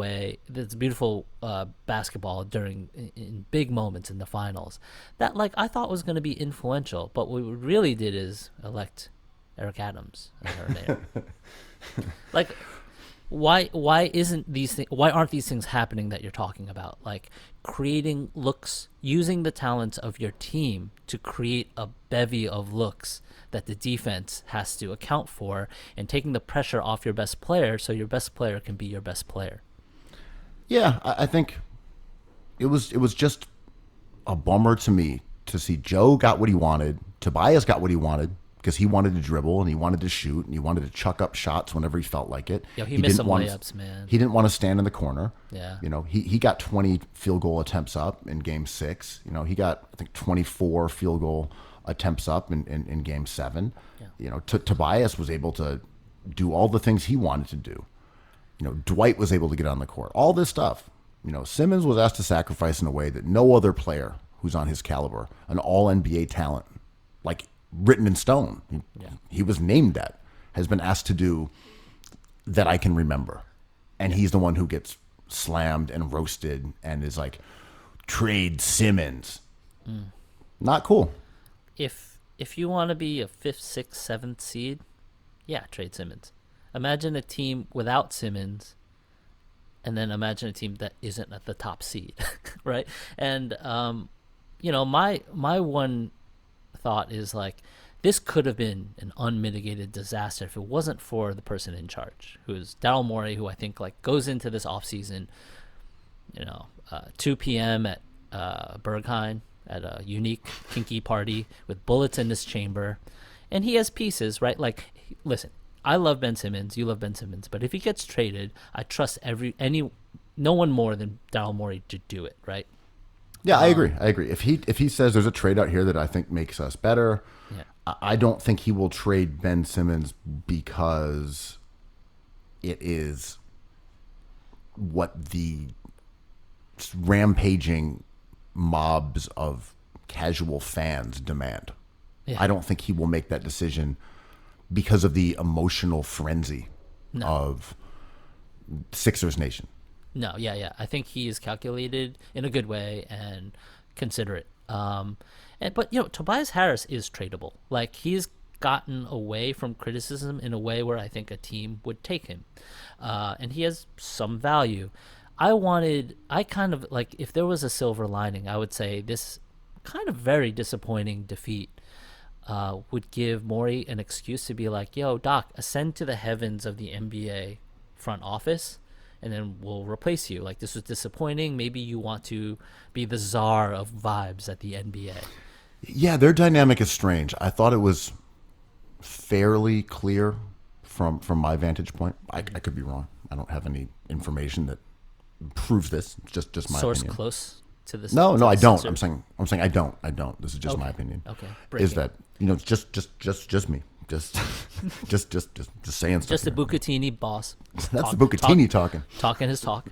basketball in big moments in the finals that, like, I thought was going to be influential. But what we really did is elect Eric Adams as our mayor. Like, why aren't these things happening that you're talking about? Like, creating looks, using the talents of your team to create a bevy of looks that the defense has to account for, and taking the pressure off your best player so your best player can be your best player. Yeah, I think it was just a bummer to me to see Joe got what he wanted, Tobias got what he wanted, because he wanted to dribble and he wanted to shoot and he wanted to chuck up shots whenever he felt like it. Yo, he missed some layups, man. He didn't want to stand in the corner. Yeah. You know, he got 20 field goal attempts up in game 6. You know, he got, I think, 24 field goal attempts up in game 7. Yeah. You know, Tobias was able to do all the things he wanted to do. You know, Dwight was able to get on the court. All this stuff. You know, Simmons was asked to sacrifice in a way that no other player who's on his caliber, an all-NBA talent, like, written in stone. He was named that, has been asked to do that I can remember. And he's the one who gets slammed and roasted and is like, trade Simmons. Not cool. If you want to be a 5th, 6th, 7th seed, yeah, trade Simmons. Imagine a team without Simmons, and then imagine a team that isn't at the top seed, right? And my one thought is like, this could have been an unmitigated disaster if it wasn't for the person in charge, who's Daryl Morey, who I think like goes into this offseason, 2 p.m. at Berghain at a unique kinky party with bullets in his chamber, and he has pieces, right? Like, listen, I love Ben Simmons, you love Ben Simmons, but if he gets traded, I trust no one more than Daryl Morey to do it, right? Yeah, I agree. If he says there's a trade out here that I think makes us better, Yeah. I don't think he will trade Ben Simmons because it is what the rampaging mobs of casual fans demand. Yeah. I don't think he will make that decision because of the emotional frenzy of Sixers Nation. No, yeah. I think he is calculated in a good way and considerate. But Tobias Harris is tradable. Like, he's gotten away from criticism in a way where I think a team would take him, and he has some value. I kind of like, if there was a silver lining, I would say this kind of very disappointing defeat would give Morey an excuse to be like, yo, Doc, ascend to the heavens of the NBA front office, and then we'll replace you. Like, this was disappointing. Maybe you want to be the czar of vibes at the NBA. Yeah, their dynamic is strange. I thought it was fairly clear from my vantage point. I could be wrong. I don't have any information that proves this. It's just my Source opinion. close to this. No, I don't. Sensor. I'm saying I don't. This is just my opinion. Okay. Is that just me? Just saying stuff. Just a here. bucatini boss. That's the bucatini talking. Talking his talk.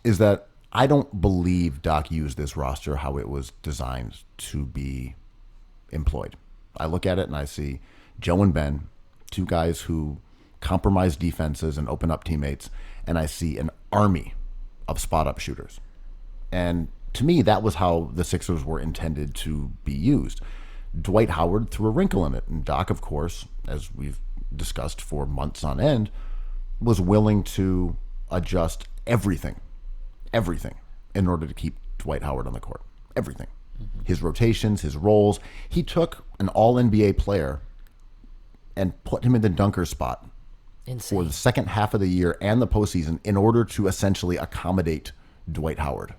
Is that I don't believe Doc used this roster how it was designed to be employed. I look at it and I see Joe and Ben, two guys who compromise defenses and open up teammates, and I see an army of spot-up shooters. And to me, that was how the Sixers were intended to be used. Dwight Howard threw a wrinkle in it, and Doc, of course, as we've discussed for months on end, was willing to adjust everything in order to keep Dwight Howard on the court. Everything. Mm-hmm. His rotations, his roles. He took an all-NBA player and put him in the dunker spot Insane. for the second half of the year and the postseason in order to essentially accommodate Dwight Howard.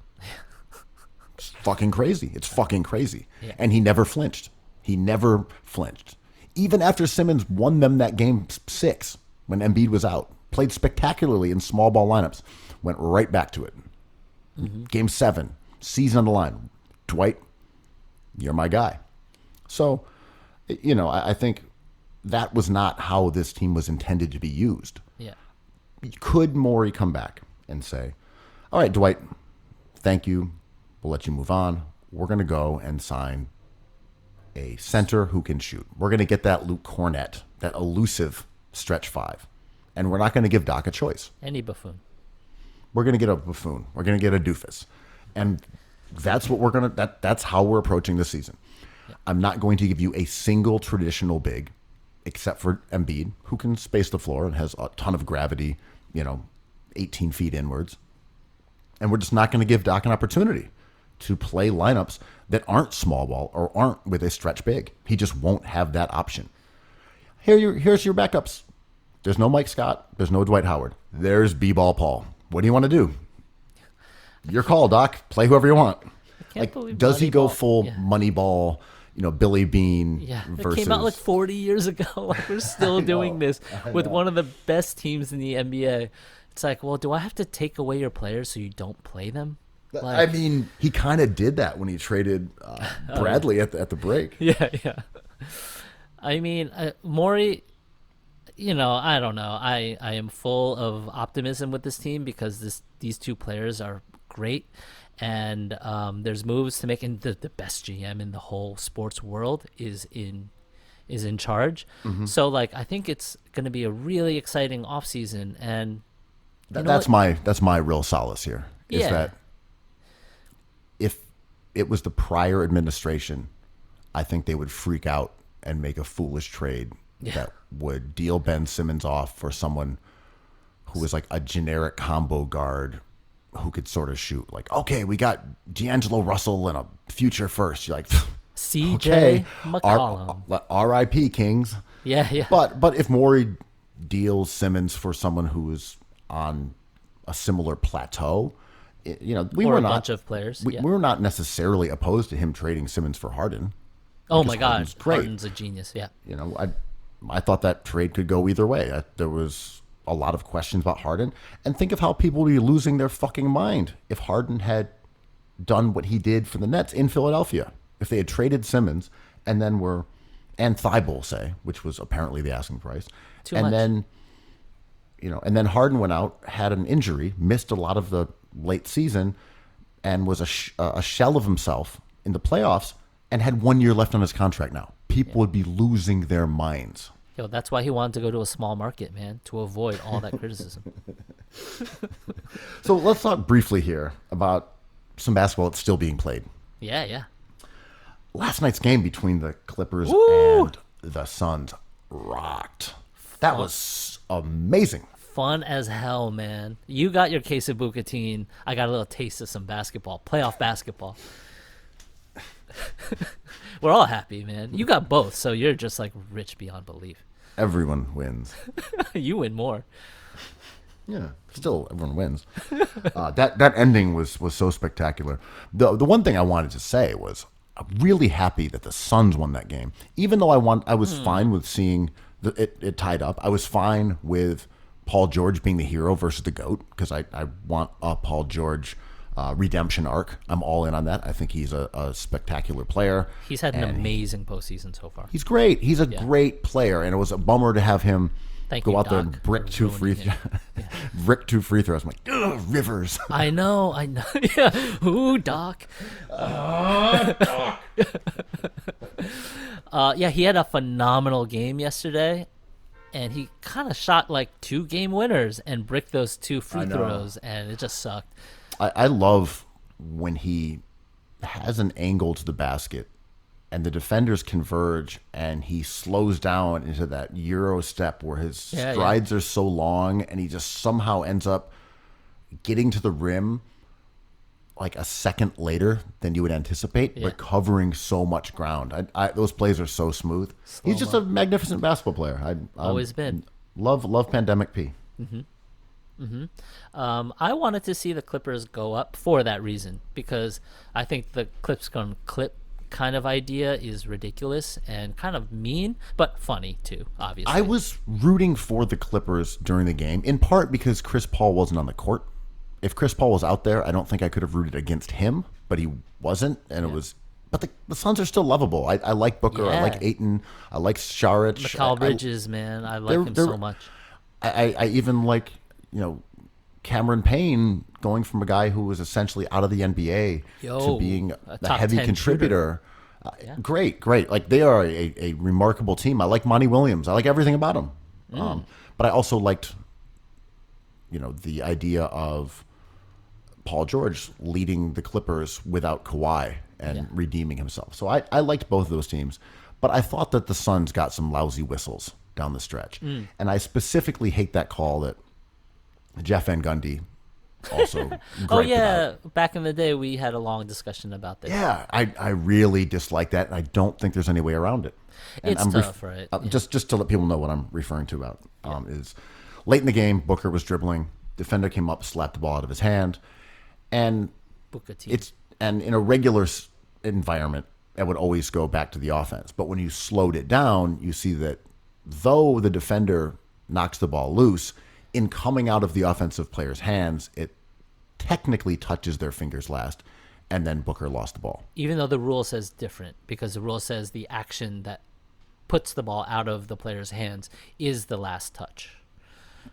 It's fucking crazy. Yeah. And he never flinched. Even after Simmons won them that game 6 when Embiid was out, played spectacularly in small ball lineups, went right back to it. Mm-hmm. Game 7, season on the line. Dwight, you're my guy. So, I think that was not how this team was intended to be used. Yeah. Could Morey come back and say, all right, Dwight, thank you. We'll let you move on. We're going to go and sign a center who can shoot. We're going to get that Luke Cornett, that elusive stretch 5. And we're not going to give Doc a choice. Any buffoon. We're going to get a buffoon. We're going to get a doofus. And that's what that's how we're approaching this season. Yeah. I'm not going to give you a single traditional big, except for Embiid, who can space the floor and has a ton of gravity, 18 feet inwards. And we're just not going to give Doc an opportunity to play lineups that aren't small ball or aren't with a stretch big. He just won't have that option. Here's your backups. There's no Mike Scott. There's no Dwight Howard. There's B-Ball Paul. What do you want to do? Your call, Doc. Play whoever you want. Does he go full Moneyball, Billy Bean versus... It came out like 40 years ago. Like, we're still doing this with one of the best teams in the NBA. It's like, well, do I have to take away your players so you don't play them? Like, I mean, he kind of did that when he traded Bradley at the break. Yeah. I mean, Morey, I don't know. I am full of optimism with this team because these two players are great, and there's moves to make. And the best GM in the whole sports world is in charge. Mm-hmm. So, I think it's going to be a really exciting offseason, and that's my real solace here. Is that it was the prior administration, I think they would freak out and make a foolish trade that would deal Ben Simmons off for someone who was like a generic combo guard who could sort of shoot. Like, okay, we got D'Angelo Russell and a future first. You're like, CJ okay, McCollum. R.I.P. Kings. Yeah. But if Morey deals Simmons for someone who is on a similar plateau, we Or were a not bunch of players. we were not necessarily opposed to him trading Simmons for Harden. Oh because my God, Harden's great. Harden's a genius. Yeah. I thought that trade could go either way. There was a lot of questions about Harden, and think of how people would be losing their fucking mind if Harden had done what he did for the Nets in Philadelphia. If they had traded Simmons and Thibault, say, which was apparently the asking price, Too much. then Harden went out, had an injury, missed a lot of the late season, and was a shell of himself in the playoffs, and had 1 year left on his contract now. People would be losing their minds. Yo, that's why he wanted to go to a small market, man, to avoid all that criticism. So let's talk briefly here about some basketball that's still being played. Yeah. Last night's game between the Clippers Woo! and the Suns rocked. That was amazing. Fun as hell, man. You got your case of bucatini. I got a little taste of some basketball, playoff basketball. We're all happy, man. You got both, so you're just like rich beyond belief. Everyone wins. You win more. Yeah, still everyone wins. That ending was so spectacular. The one thing I wanted to say was I'm really happy that the Suns won that game. Even though I was fine with seeing it tied up. I was fine with Paul George being the hero versus the GOAT because I want a Paul George redemption arc. I'm all in on that. I think he's a spectacular player. He's had an amazing postseason so far. He's great. He's a great player, and it was a bummer to have him go out there and brick two free throws. I'm like, ugh, Rivers. I know. Yeah. Ooh, Doc. Yeah, he had a phenomenal game yesterday, and he kind of shot like 2 game winners and bricked those 2 free throws, and it just sucked. I love when he has an angle to the basket and the defenders converge and he slows down into that Euro step where his strides are so long and he just somehow ends up getting to the rim like a second later than you would anticipate, but covering so much ground. Those plays are so smooth. He's just a magnificent basketball player. Always been. Love Pandemic P. I wanted to see the Clippers go up for that reason because I think the Clips gonna clip kind of idea is ridiculous and kind of mean, but funny too, obviously. I was rooting for the Clippers during the game, in part because Chris Paul wasn't on the court. If Chris Paul was out there, I don't think I could have rooted against him, but he wasn't, and it was. But the Suns are still lovable. I like Booker. I like Ayton. I like Saric. Mikal Bridges, man, I like him so much. I even like Cameron Payne going from a guy who was essentially out of the NBA to being a heavy contributor. Great. Like they are a remarkable team. I like Monty Williams. I like everything about him. But I also liked, the idea of Paul George leading the Clippers without Kawhi and redeeming himself. So I liked both of those teams, but I thought that the Suns got some lousy whistles down the stretch. And I specifically hate that call that Jeff Van Gundy also about. Back in the day we had a long discussion about this. I really dislike that, and I don't think there's any way around it. And it's tough, right? Just to let people know what I'm referring to about is late in the game, Booker was dribbling, defender came up, slapped the ball out of his hand, and in a regular environment it would always go back to the offense, but when you slowed it down, you see that though the defender knocks the ball loose, in coming out of the offensive player's hands, it technically touches their fingers last, and then Booker lost the ball. Even though the rule says different, because the rule says the action that puts the ball out of the player's hands is the last touch.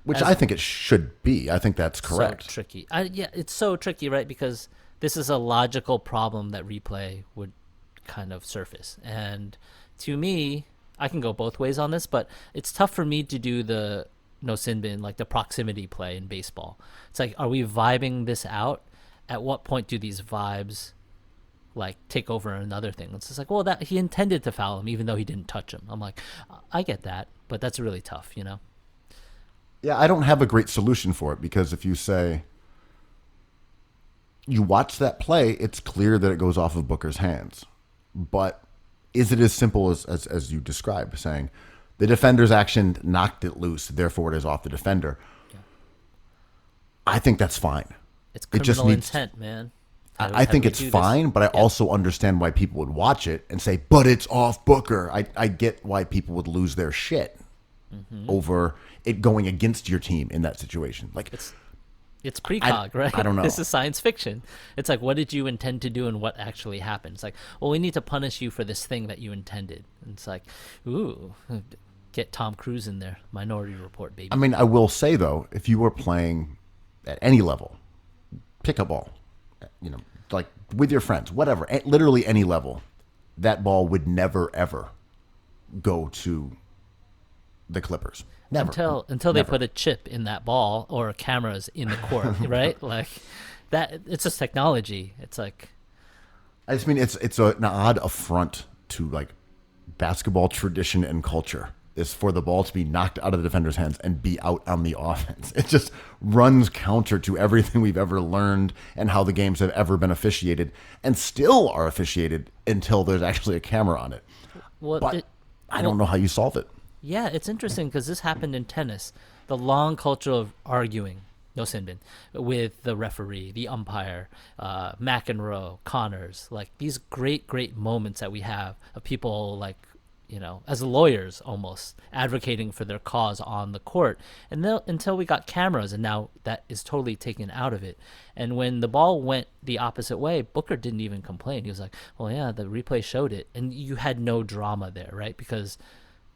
Which I think it should be. I think that's correct. So tricky. It's so tricky, right? Because this is a logical problem that replay would kind of surface. And to me, I can go both ways on this, but it's tough for me to do the no sin bin, like the proximity play in baseball. It's like, are we vibing this out? At what point do these vibes like take over another thing. It's just like, well, that he intended to foul him even though he didn't touch him. I'm like, I get that, but that's really tough, you know? Yeah, I don't have a great solution for it, because if you say you watch that play, it's clear that it goes off of Booker's hands. But is it as simple as you described, saying the defender's action knocked it loose, therefore it is off the defender? Yeah. I think that's fine. It's criminal intent, man. I think it's fine, but I also understand why people would watch it and say, but it's off Booker. I get why people would lose their shit over it going against your team in that situation. Like, it's precog, right? I don't know. This is science fiction. It's like, what did you intend to do and what actually happened? It's like, well, we need to punish you for this thing that you intended. And it's like, ooh, get Tom Cruise in there. Minority Report, baby. I mean, I will say, though, if you were playing at any level, pick a ball, you know, like with your friends, whatever, literally any level, that ball would never, ever go to the Clippers. Never. Until they put a chip in that ball or cameras in the court, right? Like that. It's just technology. It's like, I just mean it's an odd affront to like basketball tradition and culture is for the ball to be knocked out of the defender's hands and be out on the offense. It just runs counter to everything we've ever learned and how the games have ever been officiated and still are officiated until there's actually a camera on it. I don't know how you solve it. Yeah, it's interesting because this happened in tennis. The long culture of arguing, no sin bin, with the referee, the umpire, McEnroe, Connors, like these great moments that we have of people like, you know, as lawyers almost advocating for their cause on the court. And until we got cameras, and now that is totally taken out of it. And when the ball went the opposite way, Booker didn't even complain. He was like, well, yeah, the replay showed it. And you had no drama there, right? Because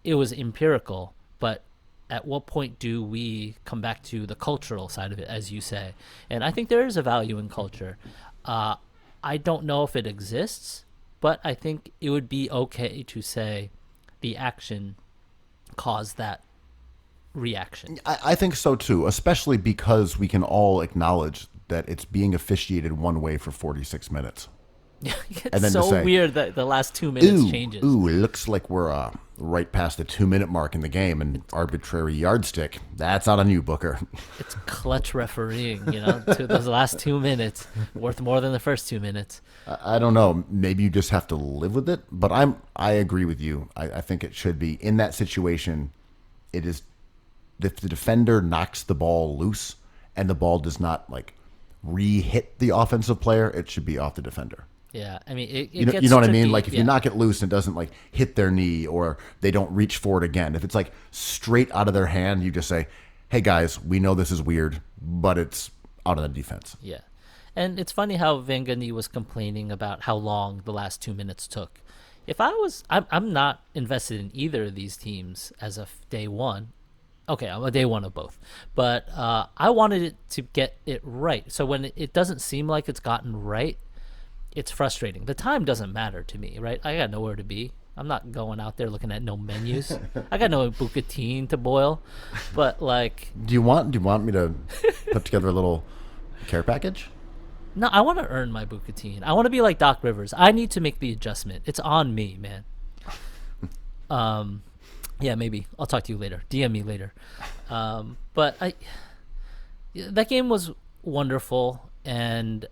it was empirical, but at what point do we come back to the cultural side of it, as you say? And I think there is a value in culture. I don't know if it exists, but I think it would be okay to say the action caused that reaction. I think so too, especially because we can all acknowledge that it's being officiated one way for 46 minutes. It's and then so say, weird that the last 2 minutes changes. Ooh, it looks like we're right past the 2-minute mark in the game, and arbitrary yardstick. That's not on you, Booker. It's clutch refereeing, you know, to those last 2 minutes, worth more than the first 2 minutes. I don't know. Maybe you just have to live with it, but I agree with you. I think it should be in that situation. It is if the defender knocks the ball loose and the ball does not like re-hit the offensive player, it should be off the defender. Yeah, I mean, it you gets know what I tricky. mean? Like if you knock it loose and it doesn't like hit their knee or they don't reach for it again, if it's like straight out of their hand, you just say, hey guys, we know this is weird, but it's out of the defense. Yeah. And it's funny how Van Gundy was complaining about how long the last 2 minutes took. If I'm not invested in either of these teams as of day one. Okay, I'm a day one of both. But I wanted it to get it right. So when it doesn't seem like it's gotten right, it's frustrating. The time doesn't matter to me, right? I got nowhere to be. I'm not going out there looking at no menus. I got no bucatini to boil. But like, do you want me to put together a little care package? No, I want to earn my bucatini. I want to be like Doc Rivers. I need to make the adjustment. It's on me, man. Yeah, maybe I'll talk to you later. DM me later. But that game was wonderful, and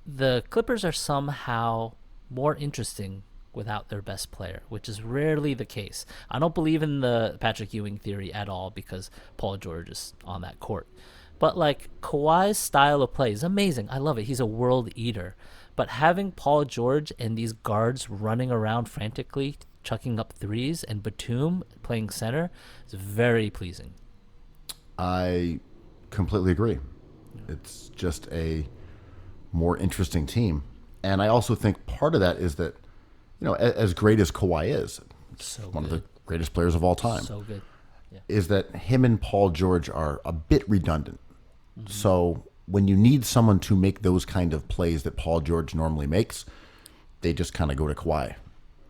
the Clippers are somehow more interesting without their best player, which is rarely the case. I don't believe in the Patrick Ewing theory at all because Paul George is on that court. But like Kawhi's style of play is amazing. I love it. He's a world eater. But having Paul George and these guards running around frantically, chucking up threes, and Batum playing center is very pleasing. I completely agree. It's just a more interesting team. And I also think part of that is that, you know, as great as Kawhi is, one of the greatest players of all time. So good. Yeah. Is that him and Paul George are a bit redundant. Mm-hmm. So when you need someone to make those kind of plays that Paul George normally makes, they just kind of go to Kawhi.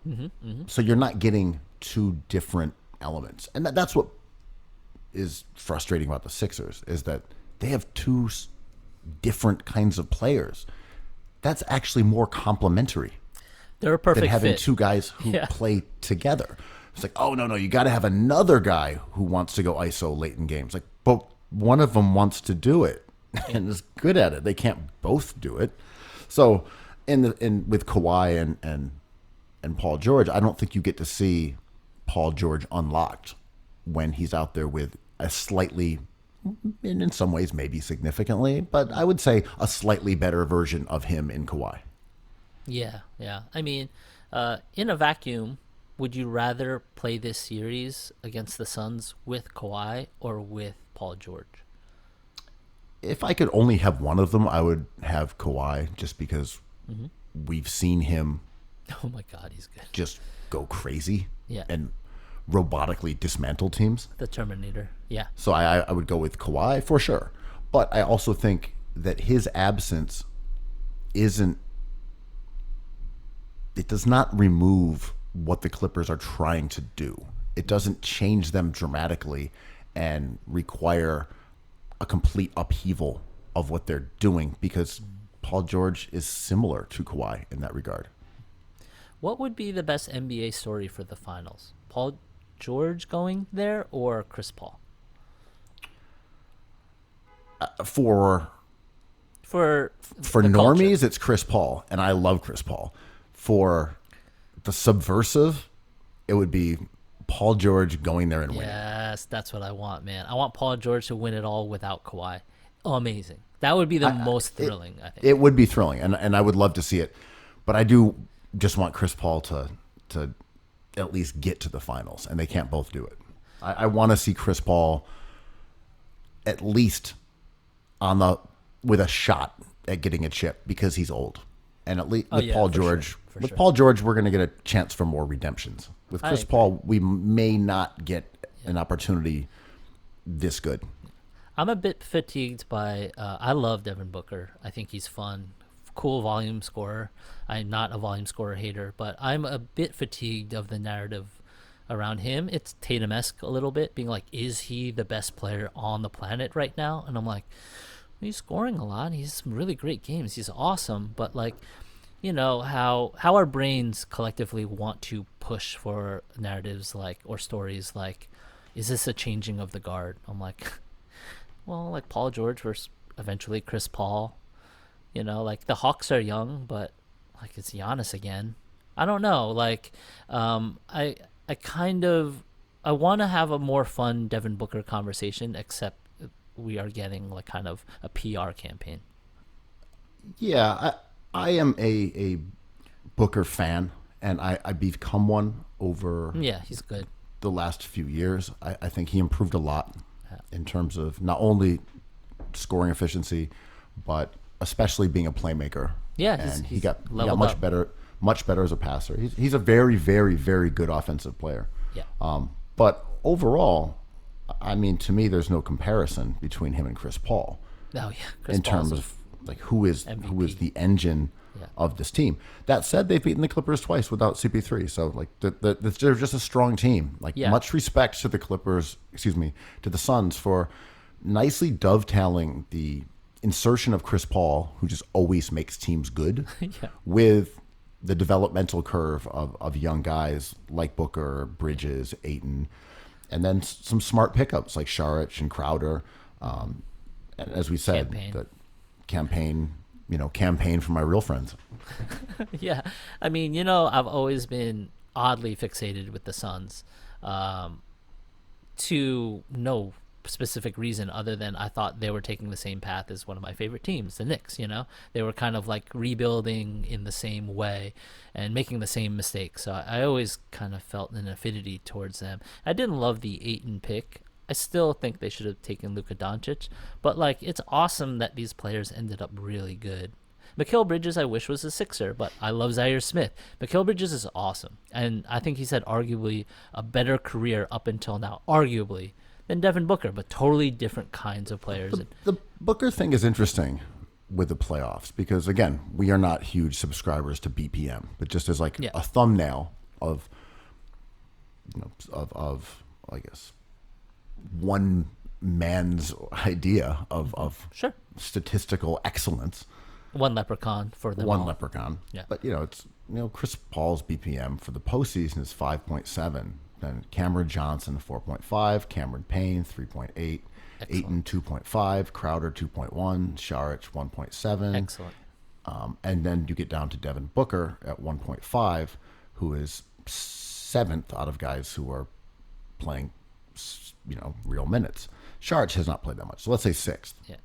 Mm-hmm. Mm-hmm. So you're not getting two different elements. And that's what is frustrating about the Sixers, is that they have two different kinds of players. that's actually more complementary They're a than perfect having fit. two guys who Yeah. play together. It's like, oh, no, you got to have another guy who wants to go ISO late in games. Like, but one of them wants to do it and is good at it. They can't both do it. So with Kawhi and Paul George, I don't think you get to see Paul George unlocked when he's out there with a slightly, and in some ways maybe significantly, but I would say a slightly better version of him in Kawhi. Yeah, yeah. I mean, in a vacuum, would you rather play this series against the Suns with Kawhi or with Paul George? If I could only have one of them, I would have Kawhi, just because we've seen him Oh my God, he's good. just go crazy Yeah. and robotically dismantle teams. The Terminator. Yeah. So I would go with Kawhi for sure. But I also think that his absence it does not remove what the Clippers are trying to do. It doesn't change them dramatically and require a complete upheaval of what they're doing, because Paul George is similar to Kawhi in that regard. What would be the best NBA story for the finals? Paul George going there or Chris Paul? For For the normies, culture. it's Chris Paul, and I love Chris Paul. For the subversive, it would be Paul George going there and winning. Yes, that's what I want, man. I want Paul George to win it all without Kawhi. Oh, amazing. That would be the most thrilling, I think. It would be thrilling, and I would love to see it. But I do just want Chris Paul to at least get to the finals, and they can't both do it. I want to see Chris Paul at least with a shot at getting a chip, because he's old. And at least with Paul for George, sure, for with sure. Paul George, we're going to get a chance for more redemptions. With I Chris agree. Paul, we may not get an opportunity this good. I'm a bit fatigued by. I love Devin Booker. I think he's fun, cool volume scorer. I'm not a volume scorer hater, but I'm a bit fatigued of the narrative around him. It's Tatum-esque a little bit, being like, is he the best player on the planet right now? And I'm like, he's scoring a lot. He's some really great games. He's awesome, but like, you know how our brains collectively want to push for narratives like, or stories like, is this a changing of the guard? I'm like, well, like Paul George versus eventually Chris Paul. You know, like the Hawks are young, but like it's Giannis again. I don't know. Like, I want to have a more fun Devin Booker conversation, except we are getting like kind of a PR campaign. Yeah, I am a Booker fan, and I become one over Yeah, he's good. the last few years. I think he improved a lot in terms of not only scoring efficiency, but especially being a playmaker. Yeah, and he he's got leveled much up. much better as a passer. He's a very, very, very good offensive player. Yeah. But overall, I mean, to me, there's no comparison between him and Chris Paul Oh yeah, Chris in Paul's terms of like who is MVP. the engine Yeah. of this team. That said, they've beaten the Clippers twice without CP3, so like they're just a strong team. Like, Yeah. much respect to the Clippers, to the Suns for nicely dovetailing the insertion of Chris Paul, who just always makes teams good, Yeah. with the developmental curve of young guys like Booker, Bridges, Ayton, and then some smart pickups like Saric and Crowder. And as we said, Campaign. that campaign for my real friends. Yeah, I mean, I've always been oddly fixated with the Suns, to no specific reason other than I thought they were taking the same path as one of my favorite teams, the Knicks. They were kind of like rebuilding in the same way and making the same mistakes. So I always kind of felt an affinity towards them. I didn't love the Ayton pick. I still think they should have taken Luka Doncic, but like, it's awesome that these players ended up really good. Mikal Bridges, I wish, was a Sixer, but I love Zaire Smith. Mikal Bridges is awesome, and I think he's had arguably a better career up until now, arguably, than Devin Booker, but totally different kinds of players. The Booker thing is interesting with the playoffs because, again, we are not huge subscribers to BPM, but just as like Yeah. a thumbnail of I guess one man's idea of Sure. statistical excellence. One leprechaun for them one all. leprechaun. Yeah. But it's Chris Paul's BPM for the postseason is 5.7. Then Cameron Johnson 4.5, Cameron Payne 3.8, Ayton 2.5, Crowder 2.1, Saric 1.7. Excellent. And then you get down to Devin Booker at 1.5, who is seventh out of guys who are playing, real minutes. Saric has not played that much, so let's say sixth. Yeah.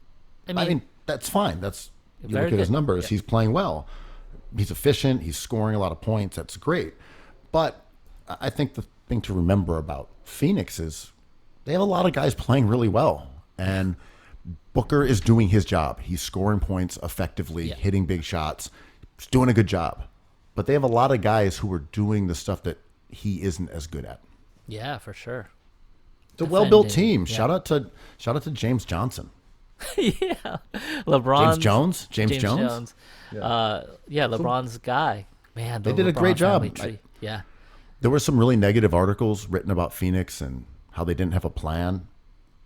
I mean that's fine. That's you Very look at his good. numbers. Yeah. He's playing well. He's efficient. He's scoring a lot of points. That's great. But I think the thing to remember about Phoenix is they have a lot of guys playing really well, and Booker is doing his job. He's scoring points effectively, hitting big shots. He's doing a good job. But they have a lot of guys who are doing the stuff that he isn't as good at. Yeah, for sure. It's a well-built Defending, team. yeah. Shout out to James Johnson. Yeah. LeBron. James Jones? LeBron's guy. Man, They did a LeBron great job. family tree. Yeah. There were some really negative articles written about Phoenix and how they didn't have a plan.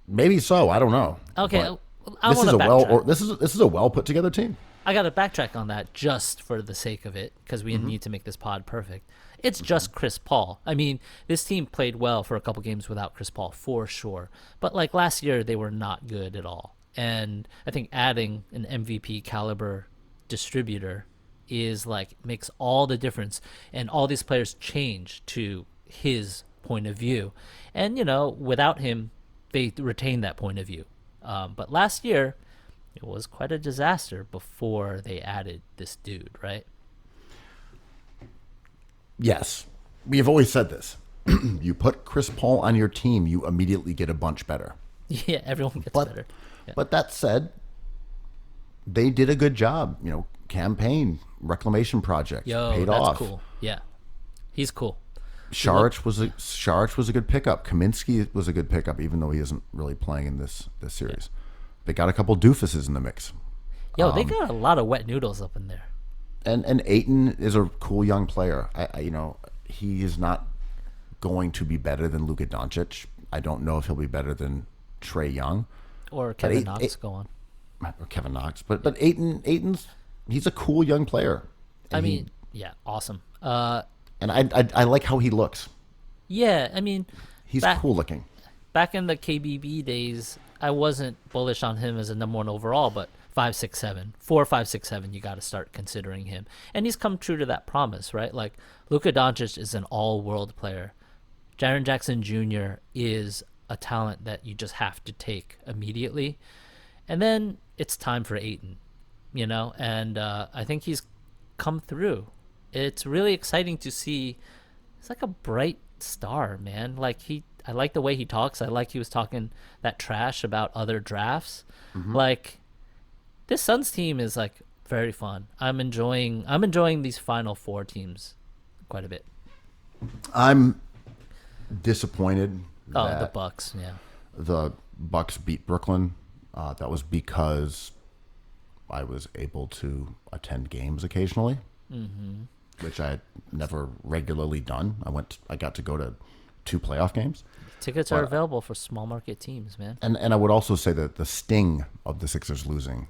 Maybe so. I don't know. Okay. But I this want is to a backtrack. this is a well put together team. I got to backtrack on that just for the sake of it because we need to make this pod perfect. It's just Chris Paul. I mean, this team played well for a couple games without Chris Paul, for sure. But like last year, they were not good at all. And I think adding an MVP caliber distributor is like makes all the difference. And all these players change to his point of view. And, without him, they retain that point of view. But last year, it was quite a disaster before they added this dude, right? Yes. We have always said this. You put Chris Paul on your team, you immediately get a bunch better. Yeah, everyone gets But better. Yeah. but that said, they did a good job. Campaign reclamation project Yo, paid that's off. cool. Yeah, he's cool. Saric was a good pickup. Kaminsky was a good pickup, even though he isn't really playing in this series. They got a couple doofuses in the mix. Yo, they got a lot of wet noodles up in there. And Ayton is a cool young player. He is not going to be better than Luka Doncic. I don't know if he'll be better than Trae Young Or Kevin Knox, go on. or Kevin Knox. But Ayton's he's a cool young player. I mean, yeah, awesome. And I like how he looks. Yeah, I mean, He's back, cool looking. Back in the KBB days, I wasn't bullish on him as a number one overall, but 5, 6, 7, 4, 5, 6, 7, you got to start considering him. And he's come true to that promise, right? Like, Luka Doncic is an all-world player. Jaren Jackson Jr. is a talent that you just have to take immediately. And then it's time for Ayton, and I think he's come through. It's really exciting to see. He's like a bright star, man. I like the way he talks. I like he was talking that trash about other drafts. Like, this Suns team is like very fun. I'm enjoying these Final Four teams quite a bit. I'm disappointed Oh, that the Bucks, yeah. the Bucks beat Brooklyn. That was because I was able to attend games occasionally, which I had never regularly done. I got to go to 2 playoff games. Tickets are available for small market teams, man. And I would also say that the sting of the Sixers losing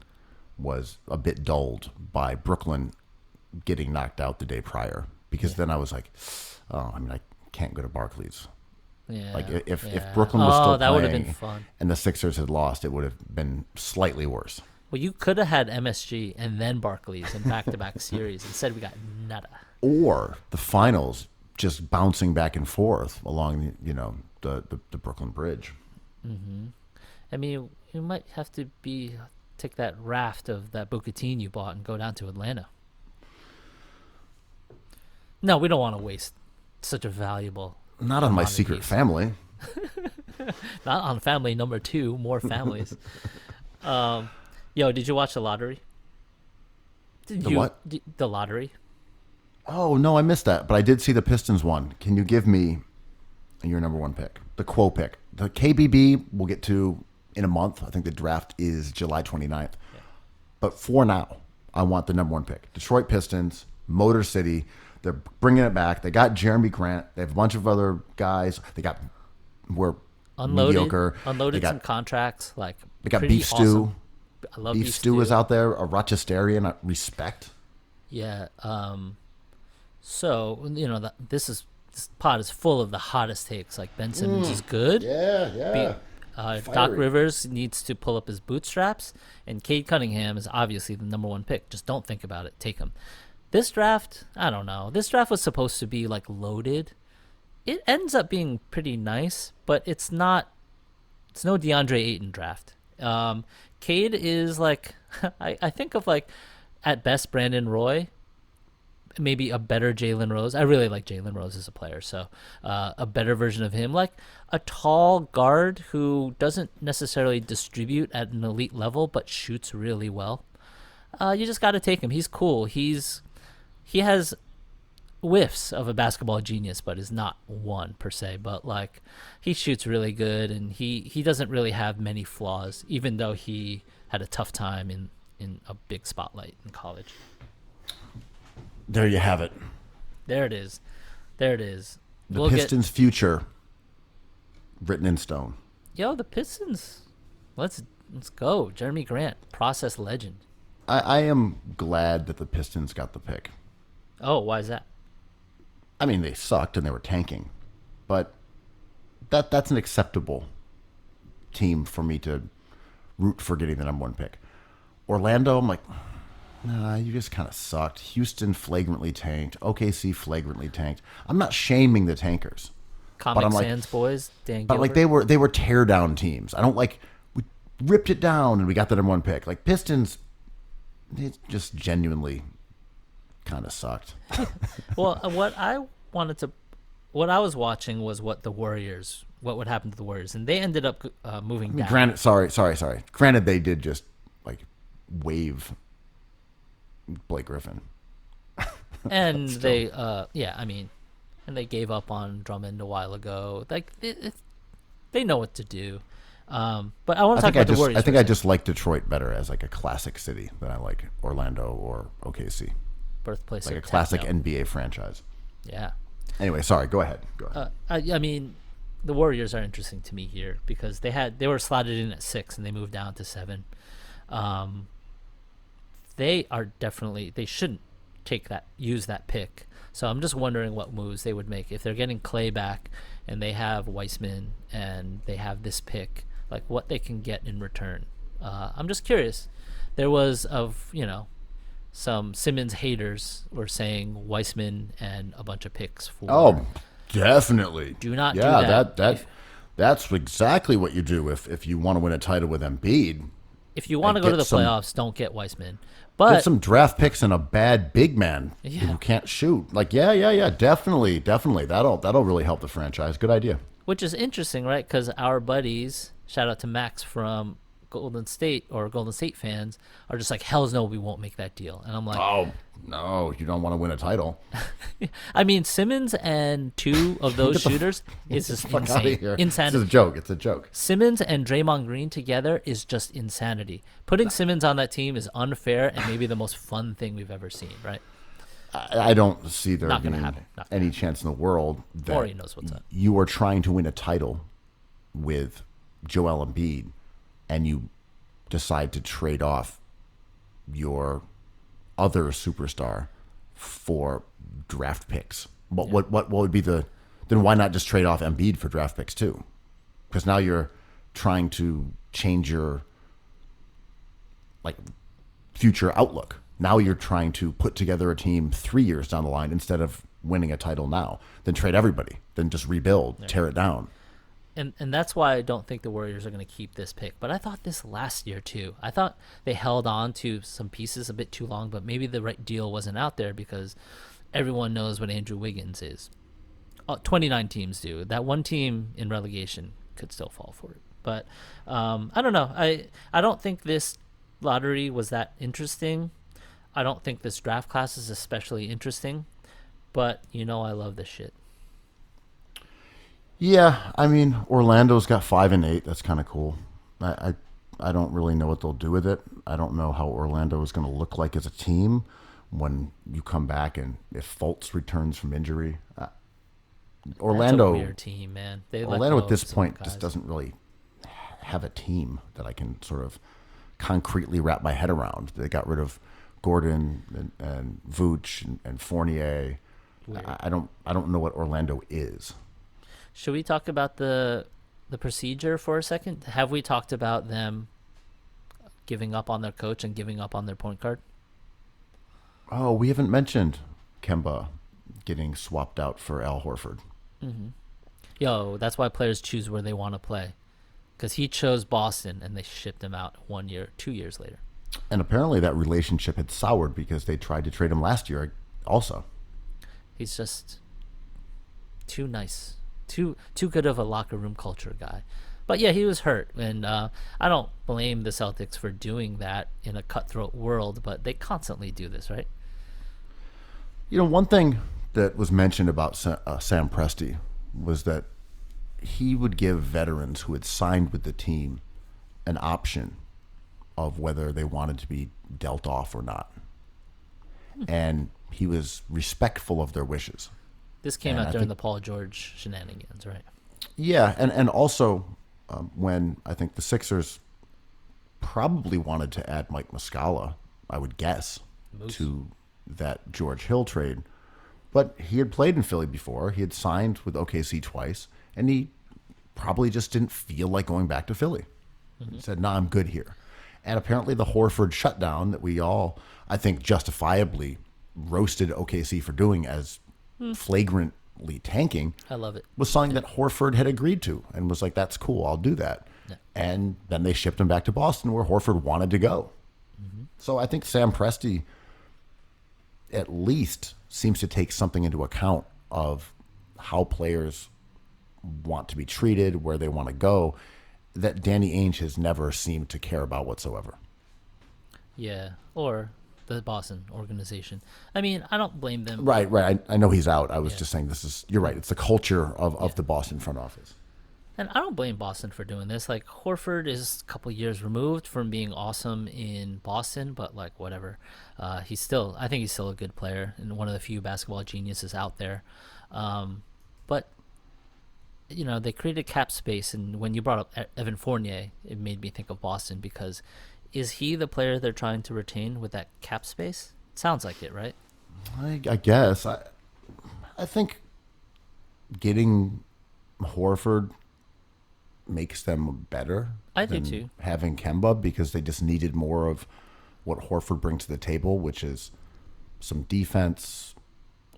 was a bit dulled by Brooklyn getting knocked out the day prior. Because then I was like, I can't go to Barclays. Yeah. Like if Brooklyn was still that would have playing been fun. and the Sixers had lost, it would have been slightly worse. Well, you could have had MSG and then Barclays in back-to-back series. Instead, we got nada. Or the finals just bouncing back and forth along, the Brooklyn Bridge. I mean, you might have to take that raft of that bucatini you bought and go down to Atlanta. No, we don't want to waste such a valuable. Not on my commodity secret piece. family. Not on family number 2. More families. Yo, did you watch the lottery? What? The lottery. Oh, no, I missed that. But I did see the Pistons one. Can you give me your number 1 pick? The Quo pick. The KBB we'll get to in a month. I think the draft is July 29th. Yeah. But for now, I want the number 1 pick. Detroit Pistons, Motor City. They're bringing it back. They got Jeremy Grant. They have a bunch of other guys. We're mediocre. Unloaded They got, some contracts. They got pretty Beef Stew. awesome. I love Beef stew is out there. A Rochesterian, respect. Yeah. So this pod is full of the hottest takes. Like Ben Simmons is good. Yeah. Doc Rivers needs to pull up his bootstraps, and Cade Cunningham is obviously the number one pick. Just don't think about it. Take him. This draft, I don't know. This draft was supposed to be like loaded. It ends up being pretty nice, but it's not. It's no DeAndre Ayton draft. Cade is like, I think of like, at best Brandon Roy, maybe a better Jalen Rose. I really like Jalen Rose as a player, so a better version of him, like a tall guard who doesn't necessarily distribute at an elite level, but shoots really well. You just got to take him. He's cool. He has whiffs of a basketball genius, but is not one per se. But like, he shoots really good, and he doesn't really have many flaws, even though he had a tough time in a big spotlight in college. There you have it. There it is. The Pistons' future written in stone. The Pistons. Let's go. Jeremy Grant, process legend. I am glad that the Pistons got the pick. Oh, why is that? I mean, they sucked and they were tanking, but that's an acceptable team for me to root for getting the number one pick. Orlando, I'm like, nah, you just kind of sucked. Houston flagrantly tanked. OKC flagrantly tanked. I'm not shaming the tankers. Comic Sans boys, Dan but Gilbert. like they were tear down teams. I don't like, we ripped it down and we got the number one pick. Like Pistons, they just genuinely kind of sucked. Well, what I was watching was what would happen to the Warriors, and they ended up moving down. Granted, sorry. Granted, they did just like wave Blake Griffin, and they, and they gave up on Drummond a while ago. Like they know what to do. But I want to talk about the Warriors. I think I just like Detroit better as like a classic city than I like Orlando or OKC. Birthplace, like a classic NBA franchise. Yeah. Anyway, sorry. Go ahead. I mean, the Warriors are interesting to me here because they were slotted in at 6 and they moved down to 7. They shouldn't use that pick. So I'm just wondering what moves they would make if they're getting Clay back and they have Weissman and they have this pick, like what they can get in return. I'm just curious. There was some Simmons haters were saying Weissman and a bunch of picks for. Oh, definitely. Do not do that. That's exactly what you do if you want to win a title with Embiid. If you want to go to the playoffs, don't get Weissman. But get some draft picks and a bad big man who can't shoot. Like, yeah, definitely. That'll really help the franchise. Good idea. Which is interesting, right? Because our buddies, shout out to Max from Golden State fans, are just like, hells no, we won't make that deal. And I'm like, oh no, you don't want to win a title. I mean, Simmons and 2 of those shooters is just insane. Insanity. It's a joke. Simmons and Draymond Green together is just insanity. Putting Simmons on that team is unfair and maybe the most fun thing we've ever seen, right? I don't see there Not being gonna happen. any chance in the world that Or he knows what's up. You are trying to win a title with Joel Embiid and you decide to trade off your other superstar for draft picks. What would be then why not just trade off Embiid for draft picks too? Because now you're trying to change your like future outlook. Now you're trying to put together a team 3 years down the line instead of winning a title now. Then trade everybody. Then just rebuild, tear it down. And that's why I don't think the Warriors are going to keep this pick. But I thought this last year, too. I thought they held on to some pieces a bit too long, but maybe the right deal wasn't out there because everyone knows what Andrew Wiggins is. 29 teams do. That one team in relegation could still fall for it. But I don't know. I don't think this lottery was that interesting. I don't think this draft class is especially interesting. But I love this shit. Yeah, I mean, Orlando's got 5 and 8. That's kind of cool. I don't really know what they'll do with it. I don't know how Orlando is going to look like as a team when you come back and if Fultz returns from injury. Orlando, that's a weird team, man. Orlando at this point just doesn't really have a team that I can sort of concretely wrap my head around. They got rid of Gordon and Vooch and Fournier. I don't know what Orlando is. Should we talk about the procedure for a second? Have we talked about them giving up on their coach and giving up on their point guard? Oh, we haven't mentioned Kemba getting swapped out for Al Horford. Yo, that's why players choose where they want to play. Because he chose Boston and they shipped him out 2 years later. And apparently that relationship had soured because they tried to trade him last year also. He's just too nice. Too good of a locker room culture guy. But yeah, he was hurt. And I don't blame the Celtics for doing that in a cutthroat world, but they constantly do this, right? You know, one thing that was mentioned about Sam Presti was that he would give veterans who had signed with the team an option of whether they wanted to be dealt off or not. And he was respectful of their wishes. This came out during the Paul George shenanigans, right? Yeah, and also when I think the Sixers probably wanted to add Mike Muscala, I would guess, to that George Hill trade. But he had played in Philly before. He had signed with OKC twice, and he probably just didn't feel like going back to Philly. He said, "No, I'm good here." And apparently the Horford shutdown that we all, I think, justifiably roasted OKC for doing as flagrantly tanking, I love it, was something that Horford had agreed to and was like, "That's cool, I'll do that." Yeah. And then they shipped him back to Boston where Horford wanted to go. So I think Sam Presti at least seems to take something into account of how players want to be treated, where they want to go, that Danny Ainge has never seemed to care about whatsoever. Yeah, or the Boston organization. I mean, I don't blame them. Right. I know he's out. I was just saying you're right. It's the culture of the Boston front office. And I don't blame Boston for doing this. Like, Horford is a couple years removed from being awesome in Boston, but like whatever. I think he's still a good player and one of the few basketball geniuses out there. But you know, they created cap space, and when you brought up Evan Fournier, it made me think of Boston because is he the player they're trying to retain with that cap space? Sounds like it, right? I guess. I think getting Horford makes them better. I do too. Having Kemba, because they just needed more of what Horford brings to the table, which is some defense,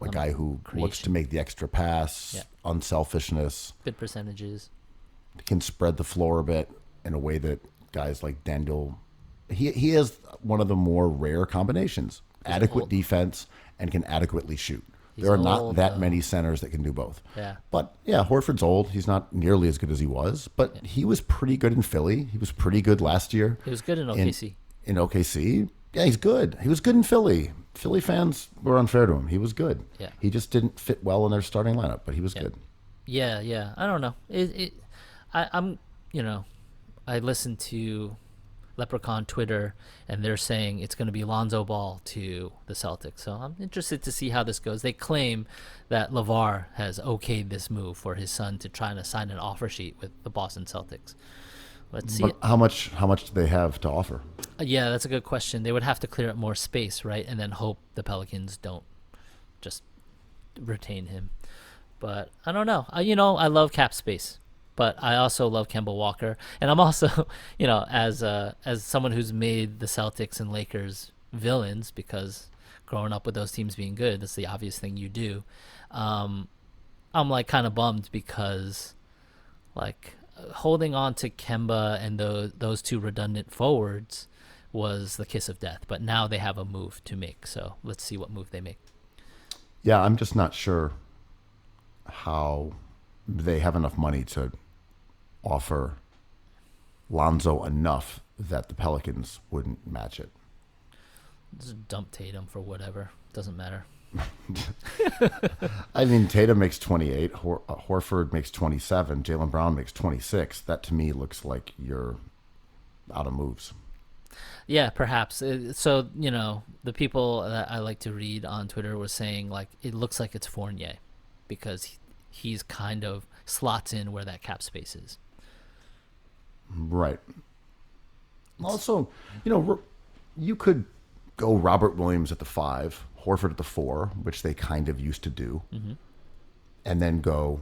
a guy who looks to make the extra pass, unselfishness, good percentages, can spread the floor a bit in a way that guys like Daniel, he has one of the more rare combinations: adequate defense and can adequately shoot. There are not that many centers that can do both. Yeah. But yeah, Horford's old. He's not nearly as good as he was, but he was pretty good in Philly. He was pretty good last year. He was good in OKC. In OKC, yeah, he's good. He was good in Philly. Philly fans were unfair to him. He was good. Yeah. He just didn't fit well in their starting lineup, but he was good. Yeah. I don't know. I listen to Leprechaun Twitter, and they're saying it's going to be Lonzo Ball to the Celtics. So I'm interested to see how this goes. They claim that LeVar has okayed this move for his son to try to sign an offer sheet with the Boston Celtics. Let's see. But how much do they have to offer? Yeah, that's a good question. They would have to clear up more space, right? And then hope the Pelicans don't just retain him. But I don't know. I love cap space, but I also love Kemba Walker, and I'm also, as someone who's made the Celtics and Lakers villains because growing up with those teams being good, that's the obvious thing you do. I'm like kind of bummed because, like, holding on to Kemba and those two redundant forwards was the kiss of death. But now they have a move to make, so let's see what move they make. Yeah, I'm just not sure how they have enough money to offer Lonzo enough that the Pelicans wouldn't match it. Just dump Tatum for whatever. Doesn't matter. I mean, Tatum makes 28, Horford makes 27, Jaylen Brown makes 26. That to me looks like you're out of moves. Yeah, perhaps. So, the people that I like to read on Twitter were saying, like, it looks like it's Fournier because he's kind of slots in where that cap space is. Right. Also, you could go Robert Williams at the 5, Horford at the 4, which they kind of used to do, and then go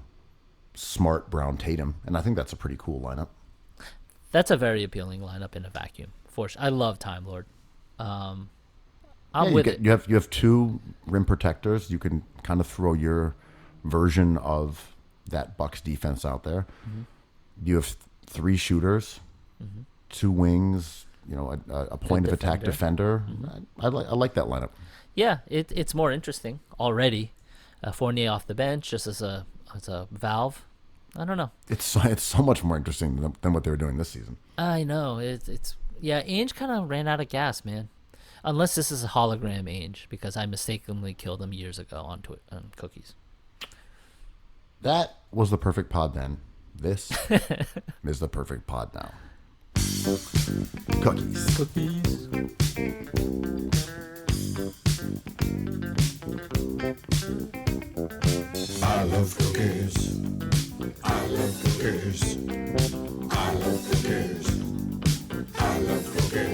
Smart, Brown, Tatum, and I think that's a pretty cool lineup. That's a very appealing lineup in a vacuum. For sure. I love Time Lord. I'm Yeah, with it. you have 2 rim protectors. You can kind of throw your version of that Bucks defense out there. You have 3 shooters, 2 wings, a point of attack defender. I like that lineup. Yeah, it's more interesting already. Fournier off the bench just as a valve. I don't know. It's so much more interesting than what they were doing this season. I know. Ainge kind of ran out of gas, man. Unless this is a hologram Ainge, because I mistakenly killed him years ago on cookies. That was the perfect pod then. This is the perfect pod now. Cookies. I love cookies. I love cookies. I love cookies. I love cookies.